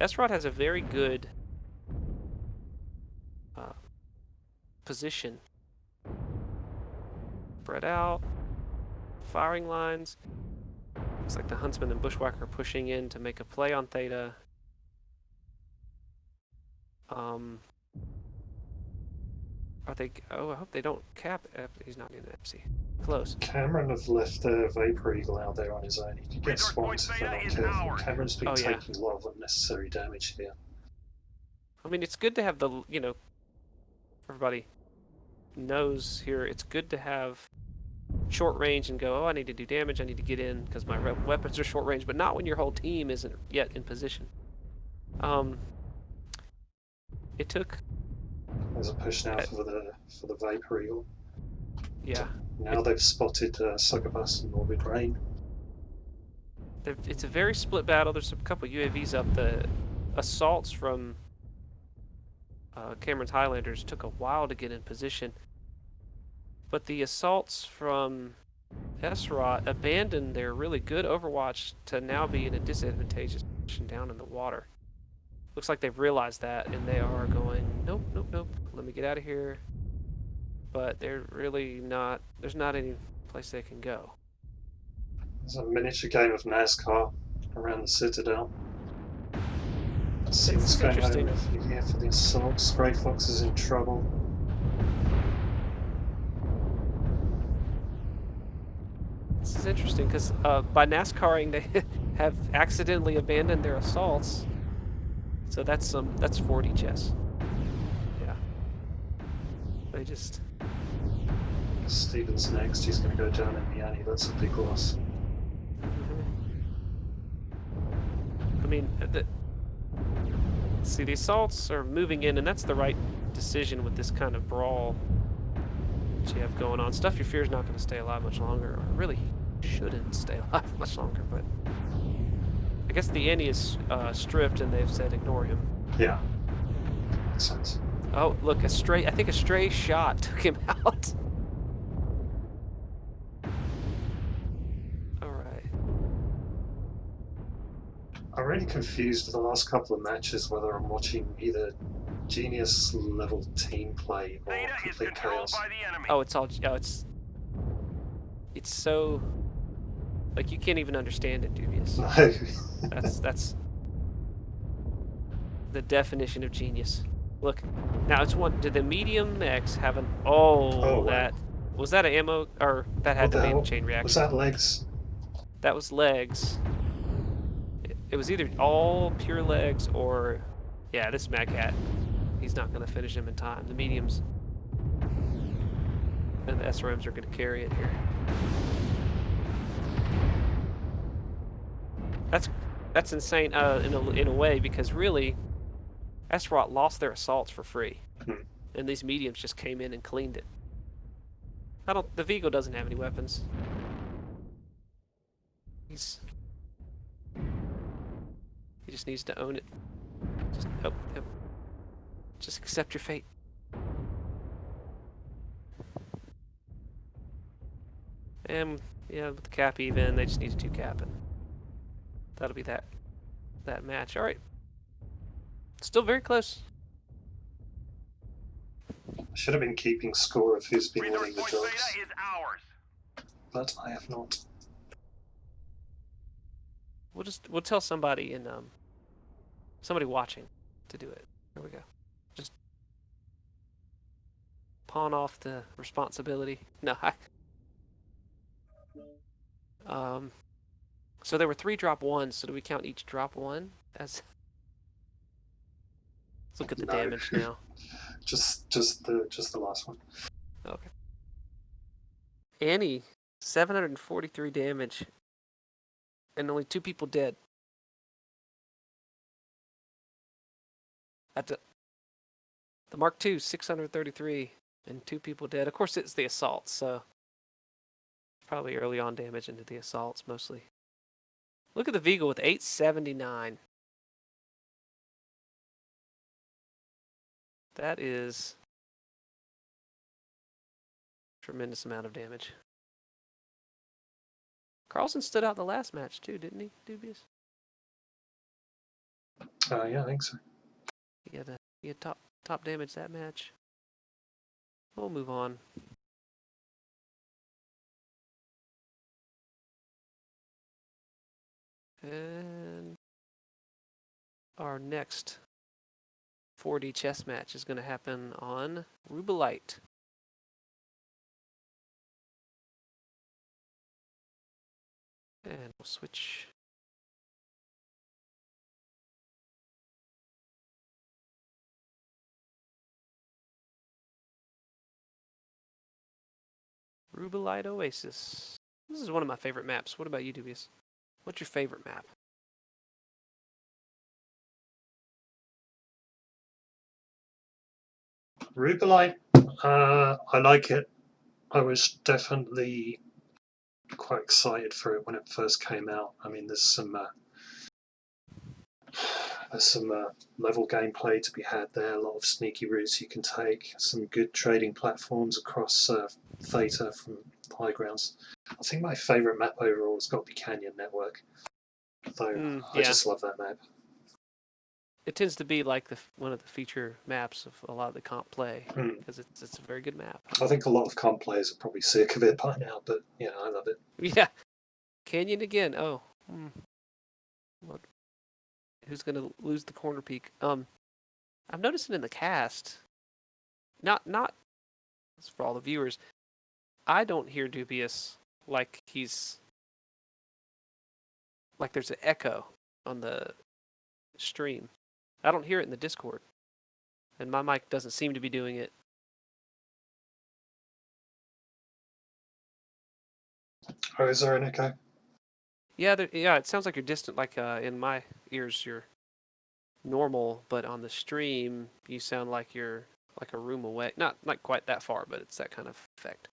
Speaker 1: Esrot has a very good position. Spread out, firing lines. Looks like the Huntsman and Bushwhacker are pushing in to make a play on Theta. Are they? Oh, I hope they don't cap. He's not in the FC. Close.
Speaker 3: Cameron have left their Vapor Eagle out there on his own. He could get swamped if they're not careful. Cameron's been taking a lot of unnecessary damage here.
Speaker 1: I mean, it's good to have the, everybody knows here, it's good to have short range and go, oh, I need to do damage, I need to get in because my weapons are short range, but not when your whole team isn't yet in position. It took...
Speaker 3: There's a push now for the Vapor Eagle.
Speaker 1: Yeah.
Speaker 3: Now they've spotted Succubus and Morbid Rain.
Speaker 1: It's a very split battle. There's a couple UAVs up. The assaults from Cameron's Highlanders took a while to get in position. But the assaults from Esrot abandoned their really good Overwatch to now be in a disadvantageous position down in the water. Looks like they've realized that, and they are going, nope, nope, nope, let me get out of here. But they're really not, there's not any place they can go.
Speaker 3: There's a miniature game of NASCAR around the Citadel. Let's see what's going on here for the assault. Spray Fox is in trouble.
Speaker 1: This is interesting because by NASCARing they have accidentally abandoned their assaults. So that's 40 chess. Yeah. They just.
Speaker 3: Stevens next. He's going to go down in Miami. That's a big loss.
Speaker 1: I mean, see, the assaults are moving in, and that's the right decision with this kind of brawl that you have going on. Stuff Your Fear's not going to stay alive much longer, or really shouldn't stay alive much longer, but I guess the ante is stripped, and they've said ignore him.
Speaker 3: Yeah. Makes sense.
Speaker 1: Oh, look, I think a stray shot took him out.
Speaker 3: I'm really confused with the last couple of matches whether I'm watching either genius level team play or
Speaker 2: Beta is
Speaker 3: complete
Speaker 2: controlled
Speaker 3: chaos.
Speaker 2: by the enemy.
Speaker 1: Oh, it's so, like, you can't even understand it, Dubious.
Speaker 3: No.
Speaker 1: That's the definition of genius. Look, now it's one. Did the medium X have an? Oh,
Speaker 3: wow.
Speaker 1: that was that an ammo, or that had
Speaker 3: What
Speaker 1: to
Speaker 3: the
Speaker 1: be a
Speaker 3: hell?
Speaker 1: chain reaction?
Speaker 3: Was that legs?
Speaker 1: That was legs. It was either all pure legs or, yeah, this Mad Cat. He's not going to finish him in time. The mediums and the SRMs are going to carry it here. That's insane in a way, because really, SROT lost their assaults for free, and these mediums just came in and cleaned it. The Vigo doesn't have any weapons. He just needs to own it. Just accept your fate. And yeah, with the cap even, they just need to 2-cap it. That'll be that match. All right. Still very close.
Speaker 3: I should have been keeping score of who's been
Speaker 2: Resource
Speaker 3: winning the
Speaker 2: point
Speaker 3: jobs,
Speaker 2: beta is ours.
Speaker 3: but I have not.
Speaker 1: We'll tell somebody somebody watching to do it. There we go. Just pawn off the responsibility. No, so there were 3 drop 1s, so do we count each drop 1 as? Let's look at the damage now.
Speaker 3: just the last one.
Speaker 1: Okay. Annie, 743 damage, and only 2 people dead. At the Mark II, 633, and 2 people dead. Of course, it's the assaults, so probably early on damage into the assaults mostly. Look at the Vigo with 879. That is a tremendous amount of damage. Carlson stood out the last match too, didn't he, Dubious?
Speaker 3: Yeah, I think so.
Speaker 1: He had top damage that match. We'll move on. And our next 4D chess match is going to happen on Rubelite. And we'll switch. Rubelite Oasis. This is one of my favorite maps. What about you, Dubious? What's your favorite map?
Speaker 3: Rubelite, I like it. I was definitely quite excited for it when it first came out. I mean, there's some level gameplay to be had there, a lot of sneaky routes you can take, some good trading platforms across Theta from high grounds. I think my favourite map overall has got to be Canyon Network, though I just love that map.
Speaker 1: It tends to be like one of the feature maps of a lot of the comp play, because it's a very good map.
Speaker 3: I think a lot of comp players are probably sick of it by now, but yeah, I love it.
Speaker 1: Yeah. Canyon again. Oh. What? Who's going to lose the corner peak? I'm noticing in the cast, not for all the viewers, I don't hear Dubious like he's like there's an echo on the stream. I don't hear it in the Discord, and my mic doesn't seem to be doing it.
Speaker 3: Oh, is there an echo?
Speaker 1: Yeah, yeah. It sounds like you're distant. Like in my ears, you're normal, but on the stream, you sound like you're like a room away. Not quite that far, but it's that kind of effect.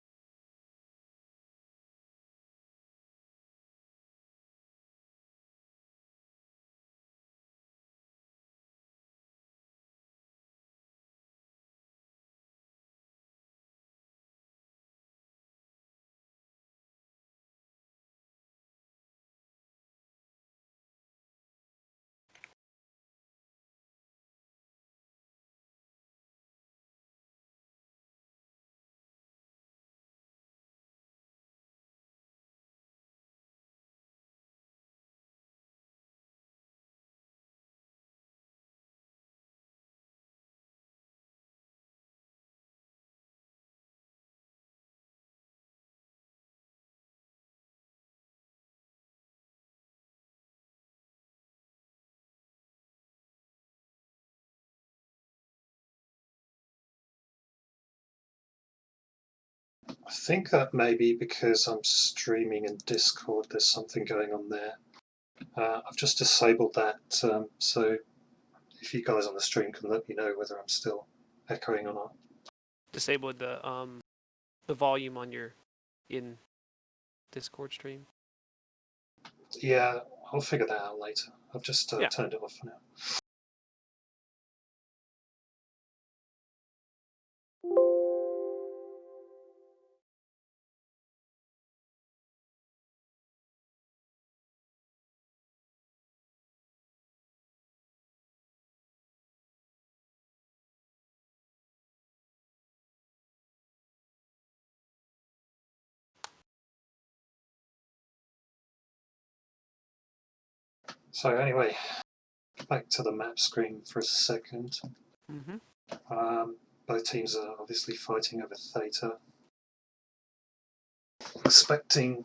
Speaker 3: I think that may be because I'm streaming in Discord. There's something going on there. I've just disabled that, so if you guys on the stream can let me know whether I'm still echoing or not.
Speaker 1: Disabled the volume on your in Discord stream.
Speaker 3: Yeah, I'll figure that out later. I've just
Speaker 1: Yeah.
Speaker 3: turned it off for now. So anyway, back to the map screen for a second. Both teams are obviously fighting over Theta. Expecting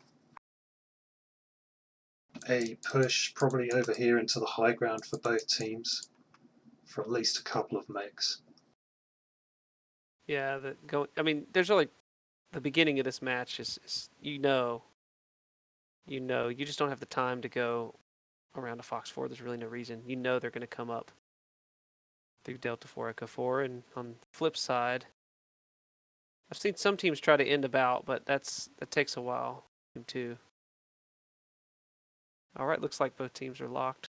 Speaker 3: a push probably over here into the high ground for both teams for at least a couple of megs.
Speaker 1: Yeah, I mean, there's really the beginning of this match is you just don't have the time to go around a Fox 4. There's really no reason. You know they're going to come up through Delta 4 Echo 4, and on the flip side, I've seen some teams try to end about, but that takes a while too. All right, looks like both teams are locked.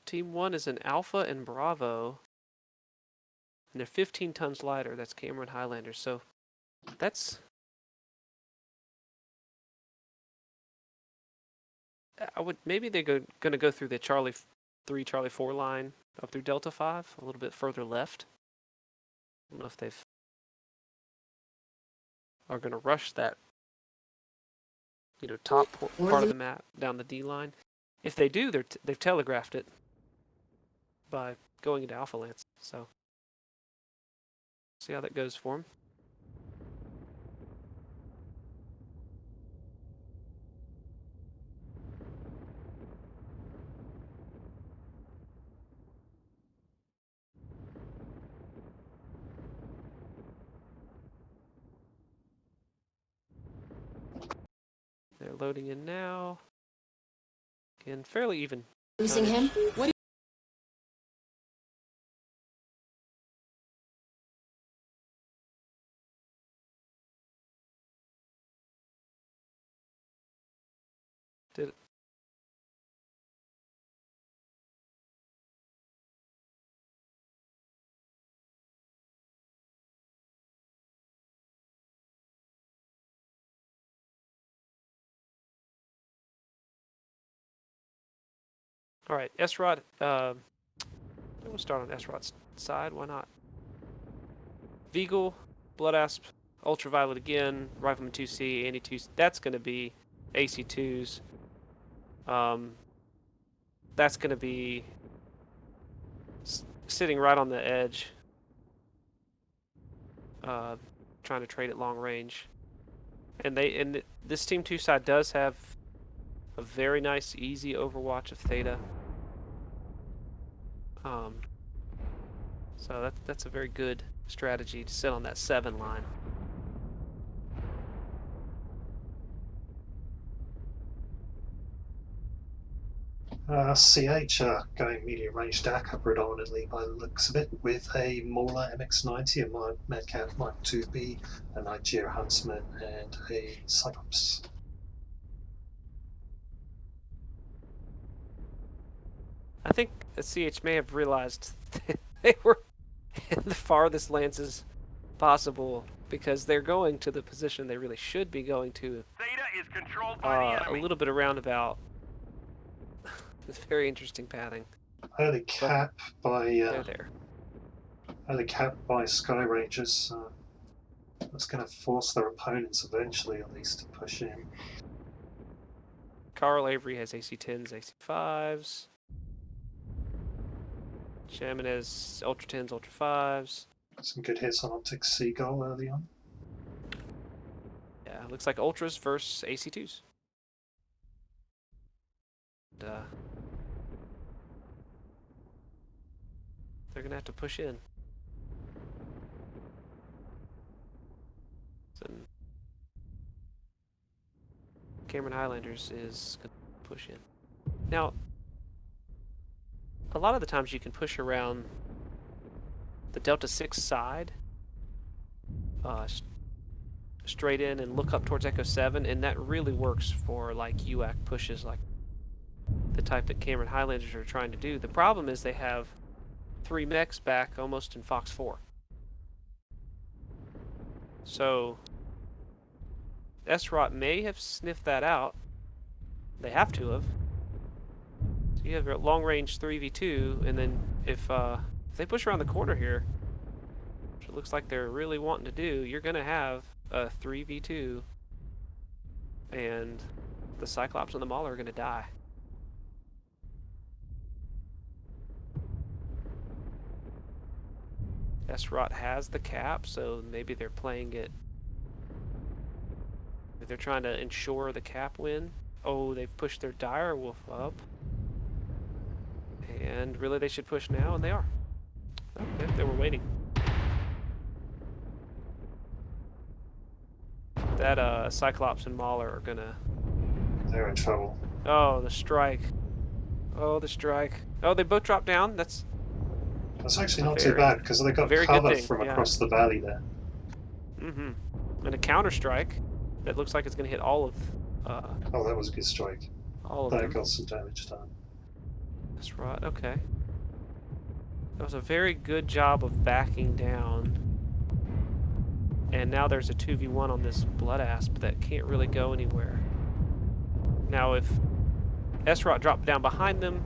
Speaker 1: Team 1 is an Alpha and Bravo, and they're 15 tons lighter. That's Cameron Highlander. So that's maybe they're going to go through the Charlie 3, Charlie 4 line up through Delta 5, a little bit further left. I don't know if they've are going to rush that, top part of the map down the D line. If they do, they've telegraphed it by going into Alpha Lance. So see how that goes for them. They're loading in now. Again, fairly even.
Speaker 4: Losing him? What?
Speaker 1: Did it? All right, S-Rod. We'll start on S-Rod's side. Why not? Vigal, Blood Asp, Ultraviolet again, Rifleman 2C, Anti 2. That's going to be AC2s. That's going to be sitting right on the edge trying to trade at long range. And this Team 2 side does have a very nice, easy overwatch of Theta. So that's a very good strategy to sit on that 7 line.
Speaker 3: CH are going medium range DACA predominantly by the looks of it, with a Mauler MX90, a Medcat Mark 2B, a Nigeria Huntsman, and a Cyclops.
Speaker 1: I think CH may have realized they were in the farthest lances possible because they're going to the position they really should be going to.
Speaker 2: Theta is controlled by the
Speaker 1: A
Speaker 2: enemy.
Speaker 1: little bit of roundabout. It's very interesting pathing.
Speaker 3: Early cap
Speaker 1: They're there.
Speaker 3: early cap by Sky Rangers. That's going to force their opponents eventually, at least, to push in.
Speaker 1: Carl Avery has AC10s, AC5s. Shaman has Ultra 10s, Ultra 5s.
Speaker 3: Some good hits on Optic Seagull early on.
Speaker 1: Yeah, looks like Ultras versus AC2s. And, they're going to have to push in. And Cameron Highlanders is going to push in. Now, a lot of the times you can push around the Delta 6 side straight in and look up towards Echo 7, and that really works for like UAC pushes like the type that Cameron Highlanders are trying to do. The problem is they have 3 mechs back almost in Fox 4. So SROT may have sniffed that out. They have to have. So you have a long range 3v2, and then if they push around the corner here, which it looks like they're really wanting to do, you're going to have a 3v2, and the Cyclops and the Mauler are going to die. SROT has the cap, so maybe they're playing it. They're trying to ensure the cap win. Oh, they've pushed their Dire Wolf up. And really they should push now, and they are. Oh, they were waiting. That Cyclops and Mauler are gonna...
Speaker 3: They're in trouble.
Speaker 1: Oh, the strike. Oh, the strike. Oh, they both dropped down. That's
Speaker 3: actually not too bad, because they got cover from across the valley there.
Speaker 1: Mm-hmm. And a counter strike that looks like it's going to hit all of...
Speaker 3: oh, that was a good strike.
Speaker 1: All of
Speaker 3: that
Speaker 1: them.
Speaker 3: Got some damage done.
Speaker 1: That's right, okay. That was a very good job of backing down. And now there's a 2v1 on this Blood Asp that can't really go anywhere. Now if SROT dropped down behind them,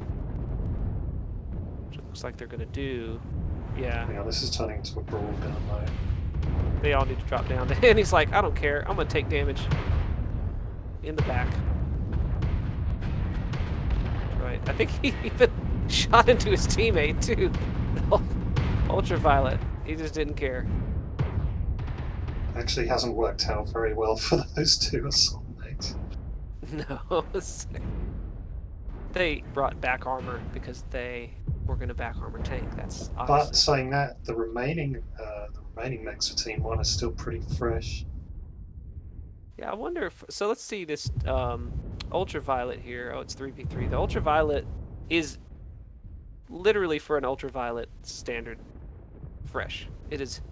Speaker 1: which it looks like they're going to do, yeah.
Speaker 3: Yeah, this is turning into a brawl down low.
Speaker 1: They all need to drop down. And he's like, I don't care, I'm going to take damage in the back. Right, I think he even shot into his teammate too. Ultraviolet, he just didn't care.
Speaker 3: Actually hasn't worked out very well for those two assault mates.
Speaker 1: No, they brought back armor because they were going to back armor tank. That's obviously...
Speaker 3: But saying that, the remaining mechs for Team 1 are still pretty fresh.
Speaker 1: Yeah, I wonder if... So let's see this Ultraviolet here. Oh, it's 3v3. The Ultraviolet is literally, for an Ultraviolet standard, fresh. It is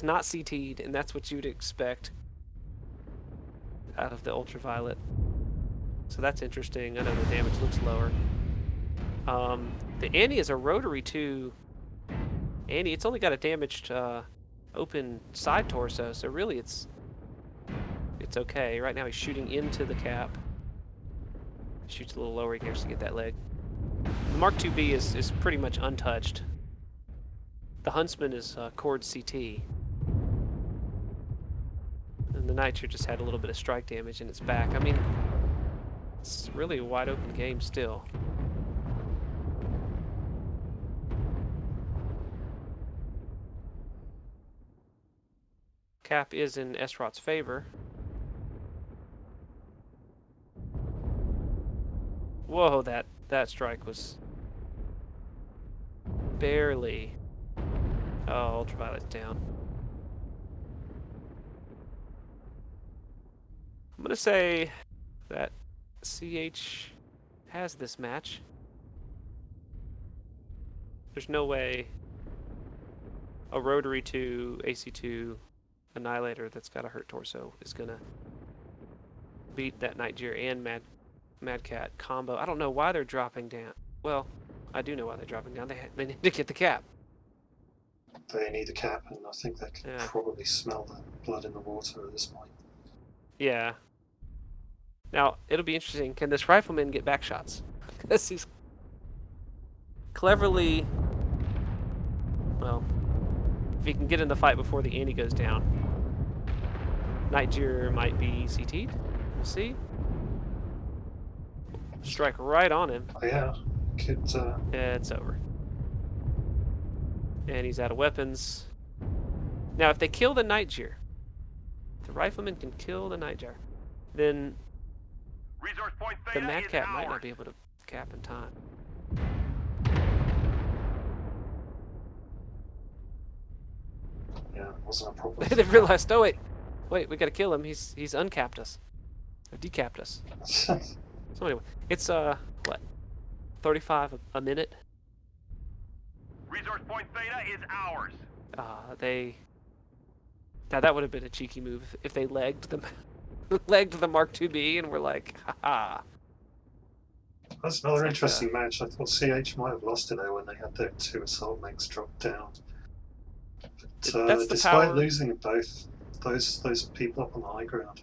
Speaker 1: not CT'd, and that's what you'd expect out of the Ultraviolet. So that's interesting. I know the damage looks lower. The Annie is a rotary too. Annie, it's only got a damaged open side torso, so really it's okay. Right now he's shooting into the cap. Shoots a little lower, he can actually get that leg. The Mark 2B is pretty much untouched. The Huntsman is Cord CT. And the Nitro just had a little bit of strike damage in its back. I mean, it's really a wide open game still. Cap is in Esrot's favor. Whoa, that strike was barely. Oh, ultraviolet's down. I'm gonna say that CH has this match. There's no way a rotary to AC2 Annihilator that's got a hurt torso is gonna beat that Niger and Mad Cat combo. I don't know why they're dropping down. Well, I do know why they're dropping down. They need to get the cap.
Speaker 3: They need a cap, and I think they can probably smell the blood in the water at this point.
Speaker 1: Yeah. Now, it'll be interesting. Can this rifleman get back shots? Because he's cleverly... Well, if he can get in the fight before the ante goes down, Niger might be CT'd. We'll see. Strike right on him.
Speaker 3: Oh, yeah.
Speaker 1: It's over. And he's out of weapons. Now, if they kill the Niger, the rifleman can kill the Niger, then
Speaker 2: Resource point
Speaker 1: the
Speaker 2: Theta
Speaker 1: Mad
Speaker 2: is
Speaker 1: Cat might
Speaker 2: ours.
Speaker 1: not be able to cap in time.
Speaker 3: Yeah, it wasn't a problem.
Speaker 1: They realized, oh wait, we gotta kill him. He's uncapped us, or decapped us. So anyway, it's what, 35 a minute.
Speaker 2: Resource point Theta is ours.
Speaker 1: Now that would have been a cheeky move if they legged the Mark IIB and were like, haha.
Speaker 3: That's another interesting match. I thought CH might have lost it there when they had their 2 assault mechs drop down. But despite losing both those people up on the high ground,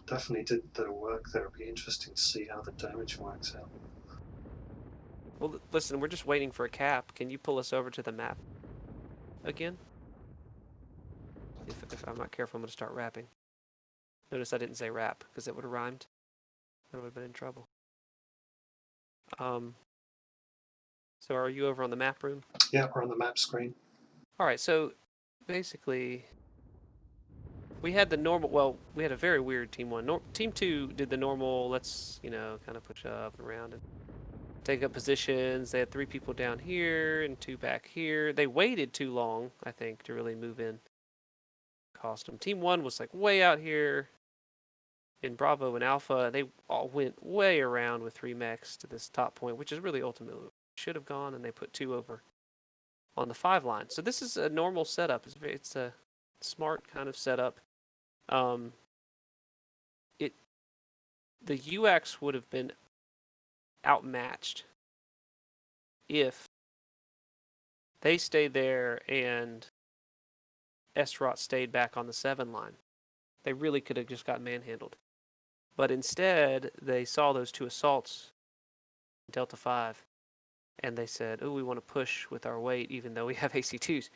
Speaker 3: definitely did their work there. It'll be interesting to see how the damage works out.
Speaker 1: Well, listen, we're just waiting for a cap. Can you pull us over to the map again? If I'm not careful, I'm going to start rapping. Notice I didn't say rap, because it would have rhymed. I would have been in trouble. So are you over on the map room?
Speaker 3: Yeah, we're on the map screen.
Speaker 1: Alright, so basically we had the normal, well, we had a very weird team 1. Team 2 did the normal, let's, kind of push up and around and take up positions. They had 3 people down here and 2 back here. They waited too long, I think, to really move in. Cost them. Team 1 was like way out here in Bravo and Alpha. They all went way around with 3 mechs to this top point, which is really ultimately should have gone, and they put 2 over on the 5 line. So this is a normal setup. It's a smart kind of setup. The UX would have been outmatched if they stayed there and Esrot stayed back on the 7 line. They really could have just got manhandled. But instead, they saw those 2 assaults in Delta 5, and they said, oh, we want to push with our weight even though we have AC2s.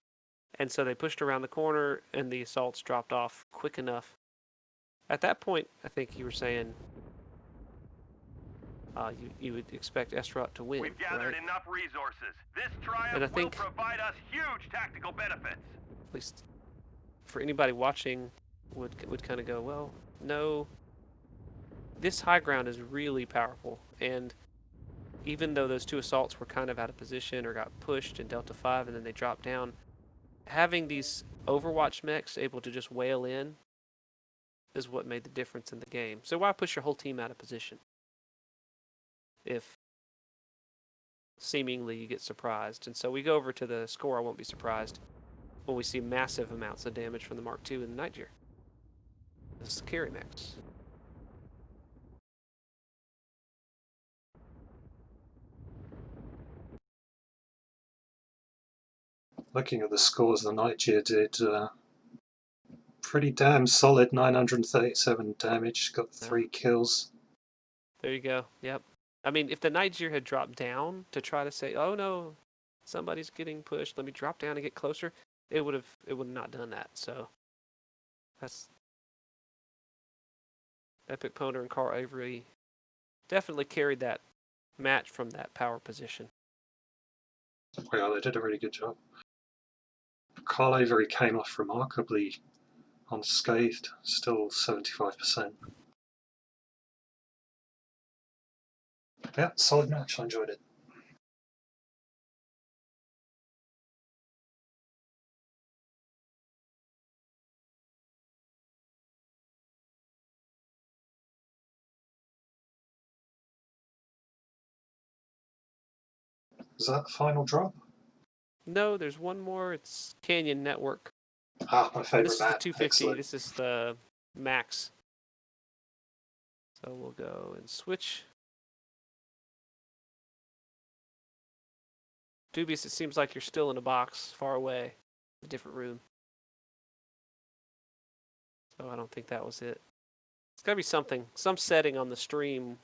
Speaker 1: And so they pushed around the corner, and the assaults dropped off quick enough. At that point, I think you were saying you would expect Esrot to win.
Speaker 2: We've gathered
Speaker 1: right?
Speaker 2: enough resources. This triumph will provide us huge tactical benefits.
Speaker 1: At least for anybody watching would kind of go, well, no, this high ground is really powerful, and even though those 2 assaults were kind of out of position or got pushed in Delta 5 and then they dropped down, having these Overwatch mechs able to just wail in is what made the difference in the game. So why push your whole team out of position if seemingly you get surprised? And so we go over to the score. I won't be surprised when we see massive amounts of damage from the Mark II and the Niger. This is the carry mechs.
Speaker 3: Looking at the scores, the Niger did pretty damn solid, 937 damage, got 3 kills.
Speaker 1: There you go, yep. I mean, if the Niger had dropped down to try to say, oh no, somebody's getting pushed, let me drop down and get closer, it would have not done that. So that's Epic Ponder and Carl Avery definitely carried that match from that power position.
Speaker 3: Well, they did a really good job. Carl Avery came off remarkably unscathed, still 75%. Yeah, solid match. I enjoyed it. Is that the final drop?
Speaker 1: No, there's one more. It's Canyon Network.
Speaker 3: Ah, my
Speaker 1: And
Speaker 3: favourite
Speaker 1: this is the
Speaker 3: map.
Speaker 1: 250.
Speaker 3: Excellent.
Speaker 1: This is the max. So we'll go and switch. Dubious, it seems like you're still in a box far away, a different room. So I don't think that was it. It's got to be something, some setting on the stream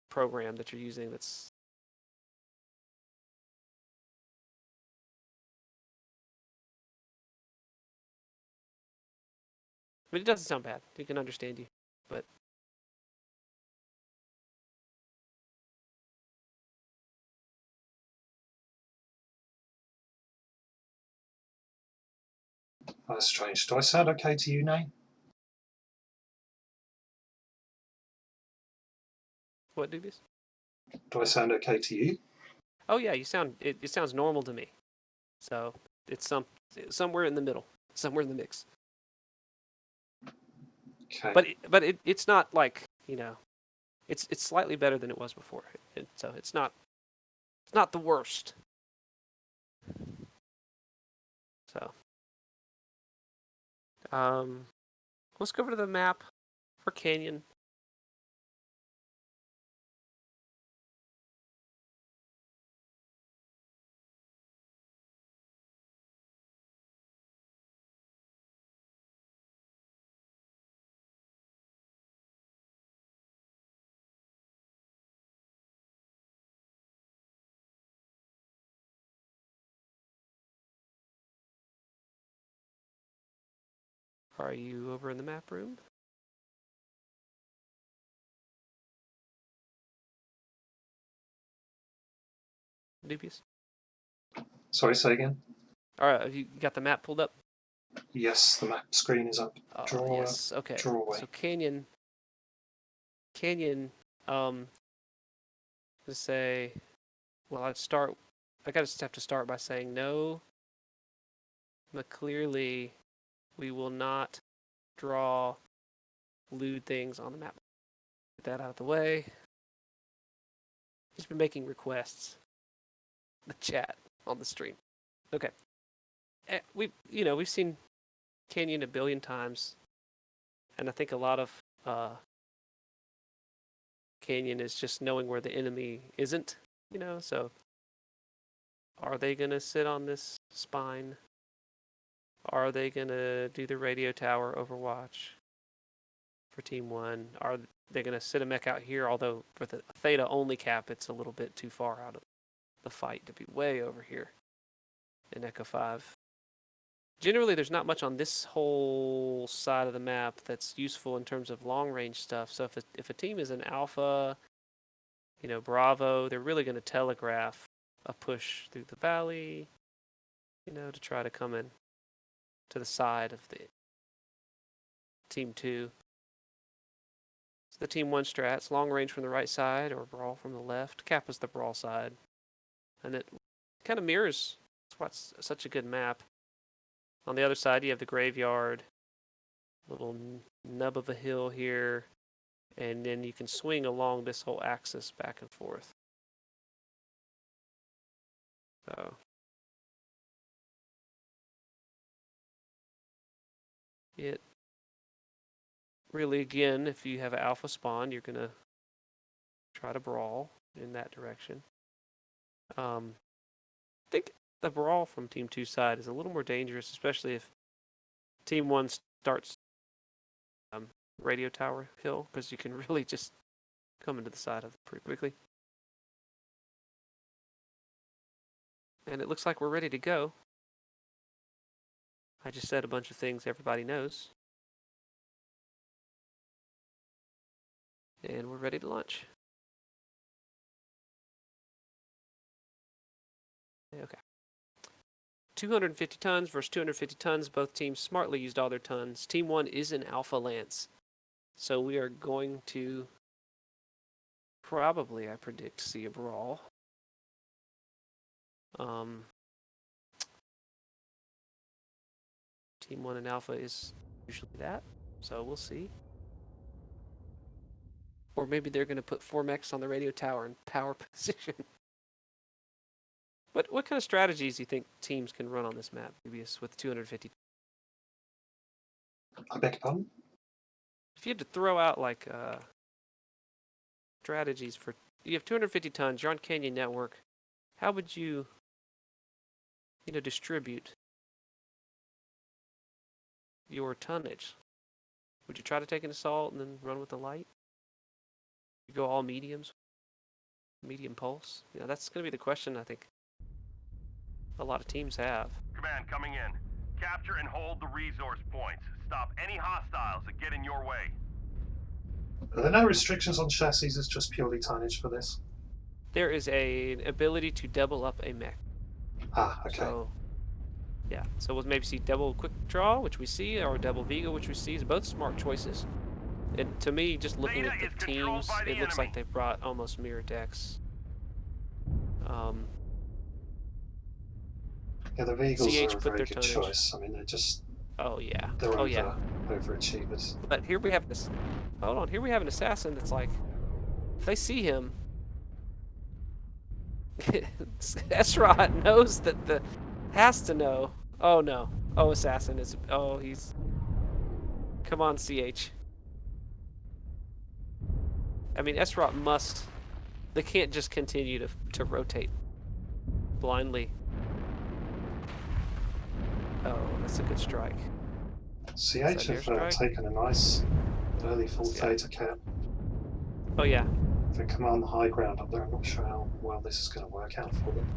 Speaker 1: program that you're using that's. I mean, it doesn't sound bad. He can understand you, but.
Speaker 3: That's strange. Do I sound okay to you, Nate?
Speaker 1: What, Dubious?
Speaker 3: Do I sound okay to you?
Speaker 1: Oh yeah, you sound. It sounds normal to me. So it's somewhere in the middle, somewhere in the mix.
Speaker 3: Okay.
Speaker 1: But it's not like, it's slightly better than it was before. So it's not the worst. So let's go over to the map for Canyon. Are you over in the map room? Dubious?
Speaker 3: Sorry, say again.
Speaker 1: All right, have you got the map pulled up?
Speaker 3: Yes, the map screen is up. Draw,
Speaker 1: yes. Okay.
Speaker 3: draw away.
Speaker 1: So Canyon. Let's say. Well, I just have to start by saying no. But clearly, we will not draw lewd things on the map. Get that out of the way. He's been making requests. The chat on the stream. Okay. We've seen Canyon a billion times, and I think a lot of Canyon is just knowing where the enemy isn't. So are they gonna sit on this spine? Are they gonna do the radio tower overwatch for Team 1? Are they gonna sit a mech out here? Although for the Theta only cap, it's a little bit too far out of the fight to be way over here in Echo 5. Generally, there's not much on this whole side of the map that's useful in terms of long-range stuff. So if a team is an alpha, Bravo, they're really going to telegraph a push through the valley, to try to come in to the side of the Team 2. So the Team 1 strats, long range from the right side or brawl from the left. Cap is the brawl side. And it kind of mirrors. That's why it's such a good map. On the other side, you have the graveyard, little nub of a hill here, and then you can swing along this whole axis back and forth. So it really, again, if you have an alpha spawn, you're gonna try to brawl in that direction. I think the brawl from Team 2 side is a little more dangerous, especially if Team 1 starts radio tower hill, because you can really just come into the side of it pretty quickly. And it looks like we're ready to go. I just said a bunch of things everybody knows. And we're ready to launch. Okay. 250 tons versus 250 tons. Both teams smartly used all their tons. Team 1 is in Alpha Lance. So we are going to probably, I predict, see a brawl. Team 1 in Alpha is usually that. So we'll see. Or maybe they're going to put 4 mechs on the radio tower in power position. What kind of strategies do you think teams can run on this map, Dubious, with 250?
Speaker 3: I beg your pardon?
Speaker 1: If you had to throw out like strategies for, you have 250 tons, you're on Canyon Network, how would you distribute your tonnage? Would you try to take an assault and then run with the light? You go all mediums, medium pulse? That's going to be the question I think a lot of teams have.
Speaker 2: Command coming in. Capture and hold the resource points. Stop any hostiles that get in your way.
Speaker 3: Are there no restrictions on chassis? It's just purely tonnage for this?
Speaker 1: There is an ability to double up a mech.
Speaker 3: Ah, okay.
Speaker 1: So, yeah. So we'll maybe see double quick draw, which we see, or double Vigo, which we see. Is both smart choices. And to me, just looking at the teams, it looks like they've brought almost mirror decks.
Speaker 3: Yeah, the Vehicles
Speaker 1: CH
Speaker 3: are a
Speaker 1: put
Speaker 3: very
Speaker 1: their
Speaker 3: good
Speaker 1: tonnage.
Speaker 3: choice. I mean, they're just...
Speaker 1: Oh, yeah.
Speaker 3: They're
Speaker 1: yeah.
Speaker 3: overachievers.
Speaker 1: But here we have this... Hold on. Here we have an assassin that's like... If they see him... Esrot knows that the... Has to know. Oh, no. Oh, assassin is... Oh, he's... Come on, CH. I mean, Esrot must... They can't just continue to rotate blindly. Oh, that's a good strike.
Speaker 3: CH have taken a nice early full theta cap.
Speaker 1: Oh, yeah.
Speaker 3: They command the high ground up there. I'm not sure how well this is going to work out for them.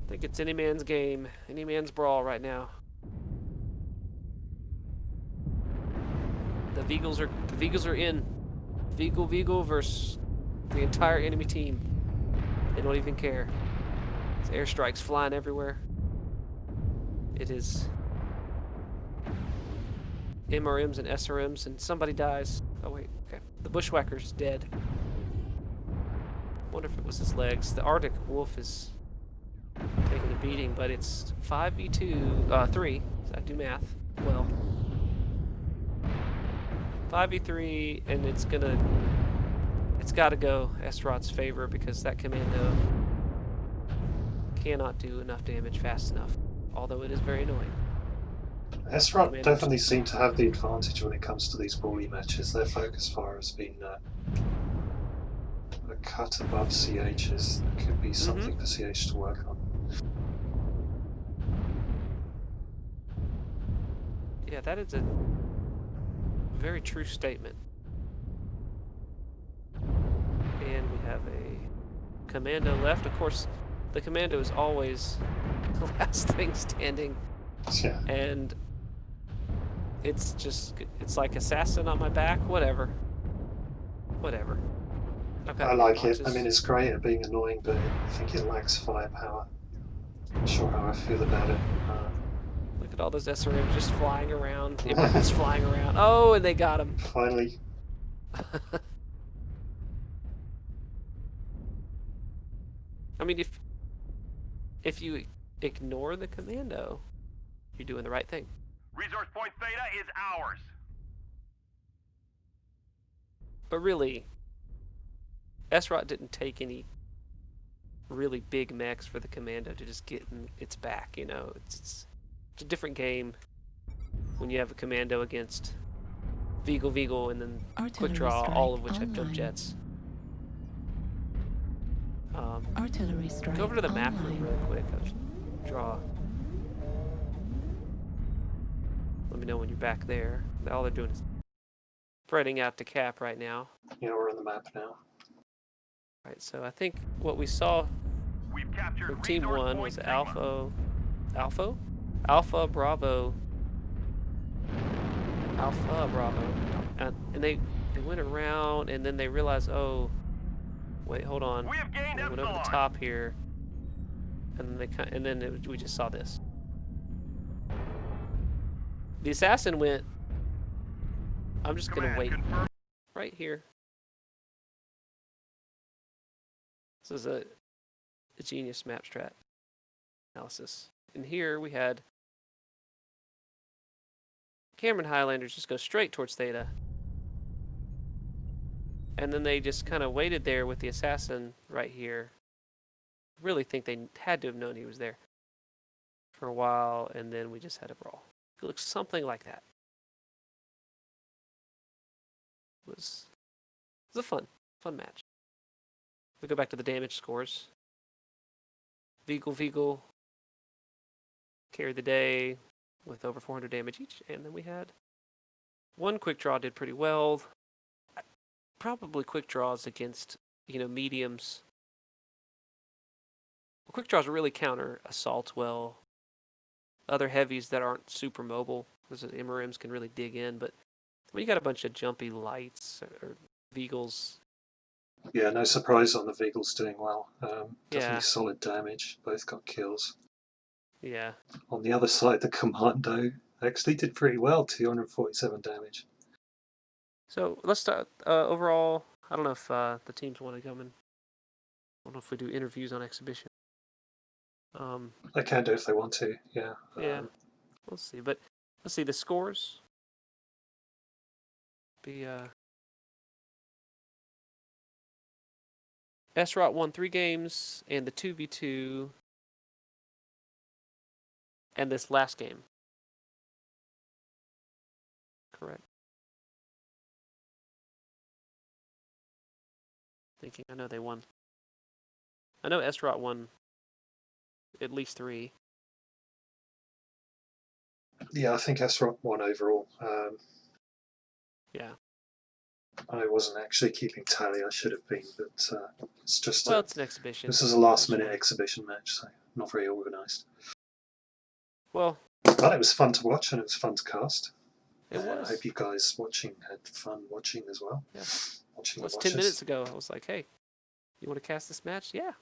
Speaker 1: I think it's any man's game, any man's brawl right now. The Vigils are in. Vigil versus the entire enemy team. They don't even care. There's airstrikes flying everywhere. It is MRMs and SRMs, and somebody dies. Oh wait, okay. The Bushwhacker's dead. Wonder if it was his legs. The Arctic Wolf is taking a beating, but it's 5v2, 3. I do math well. 5v3, and it's got to go Esrot's favor because that commando cannot do enough damage fast enough. Although it is very annoying.
Speaker 3: Esrot definitely seem to have the advantage when it comes to these brawly matches. Their focus fire has been a cut above CH's. There could be something for CH to work on.
Speaker 1: Yeah, that is a very true statement. And we have a commando left. Of course, the commando is always the last thing standing.
Speaker 3: Yeah.
Speaker 1: And it's like assassin on my back, whatever.
Speaker 3: I like it. I mean, it's great at being annoying, but I think it lacks firepower. Not sure how I feel about it.
Speaker 1: Look at all those SRMs just flying around. The Americans flying around. Oh, and they got him.
Speaker 3: Finally.
Speaker 1: I mean, if you ignore the commando, you're doing the right thing.
Speaker 2: Resource point Theta is ours.
Speaker 1: But really, Esrot didn't take any really big mechs for the commando to just get in its back, you know. It's a different game when you have a commando against Vigil, and then Quick Draw, all of which have jump jets.
Speaker 4: Artillery strike.
Speaker 1: Go over to the map really quick. Draw. Let me know when you're back there. All they're doing is spreading out to cap right now.
Speaker 3: Yeah, we're on the map now.
Speaker 1: Right, so I think what we saw
Speaker 2: We've captured
Speaker 1: from Team 1 was
Speaker 2: Sigma.
Speaker 1: Alpha Bravo. And they went around, and then they realized, oh, wait, hold on.
Speaker 2: We have gained
Speaker 1: They went over the
Speaker 2: Epsilon.
Speaker 1: top here. And then we just saw this. The assassin went. I'm just gonna
Speaker 2: Command,
Speaker 1: wait
Speaker 2: confirm.
Speaker 1: right here. This is a genius map strat analysis. And here we had Cameron Highlanders just go straight towards Theta. And then they just kind of waited there with the assassin right here. Really think they had to have known he was there for a while, and then we just had a brawl. It looks something like that. It was a fun match. We go back to the damage scores. Vigle carried the day with over 400 damage each, and then we had one quick draw did pretty well. Probably quick draws against mediums. Well, quick draws really counter assaults well. Other heavies that aren't super mobile, because MRMs can really dig in, but when you got a bunch of jumpy lights or Vigils.
Speaker 3: Yeah, no surprise on the Vigils doing well. Definitely
Speaker 1: Yeah.
Speaker 3: solid damage. Both got kills.
Speaker 1: Yeah.
Speaker 3: On the other side, the Commando actually did pretty well, 247 damage.
Speaker 1: So let's start overall. I don't know if the teams want to come in. I don't know if we do interviews on exhibition.
Speaker 3: They can do if they want to, yeah.
Speaker 1: Yeah, we'll see. But let's see the scores. SROT won 3 games, and the 2v2, and this last game. Correct. Thinking, I know they won. I know SROT won at least 3.
Speaker 3: Yeah, I think SROT won overall.
Speaker 1: Yeah.
Speaker 3: I wasn't actually keeping tally. I should have been, but it's just
Speaker 1: Well, it's an exhibition.
Speaker 3: this is a last-minute exhibition match, so not very organised.
Speaker 1: Well,
Speaker 3: but it was fun to watch and it was fun to cast.
Speaker 1: It was.
Speaker 3: I hope you guys watching had fun watching as well.
Speaker 1: Yeah.
Speaker 3: Watching
Speaker 1: Well,
Speaker 3: the
Speaker 1: 10
Speaker 3: watches.
Speaker 1: minutes ago, I was like, "Hey, you want to cast this match? Yeah,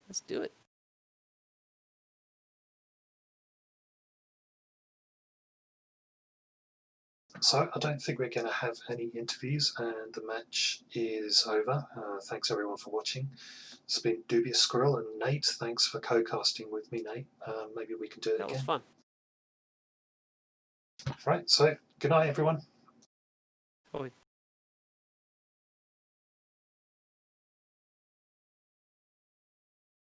Speaker 1: let's do it."
Speaker 3: So I don't think we're going to have any interviews, and the match is over. Thanks everyone for watching. It's been Dubious Squirrel and Nate. Thanks for co-casting with me, Nate. Maybe we can do it again.
Speaker 1: That was fun.
Speaker 3: Right. So good night, everyone.
Speaker 1: Oh,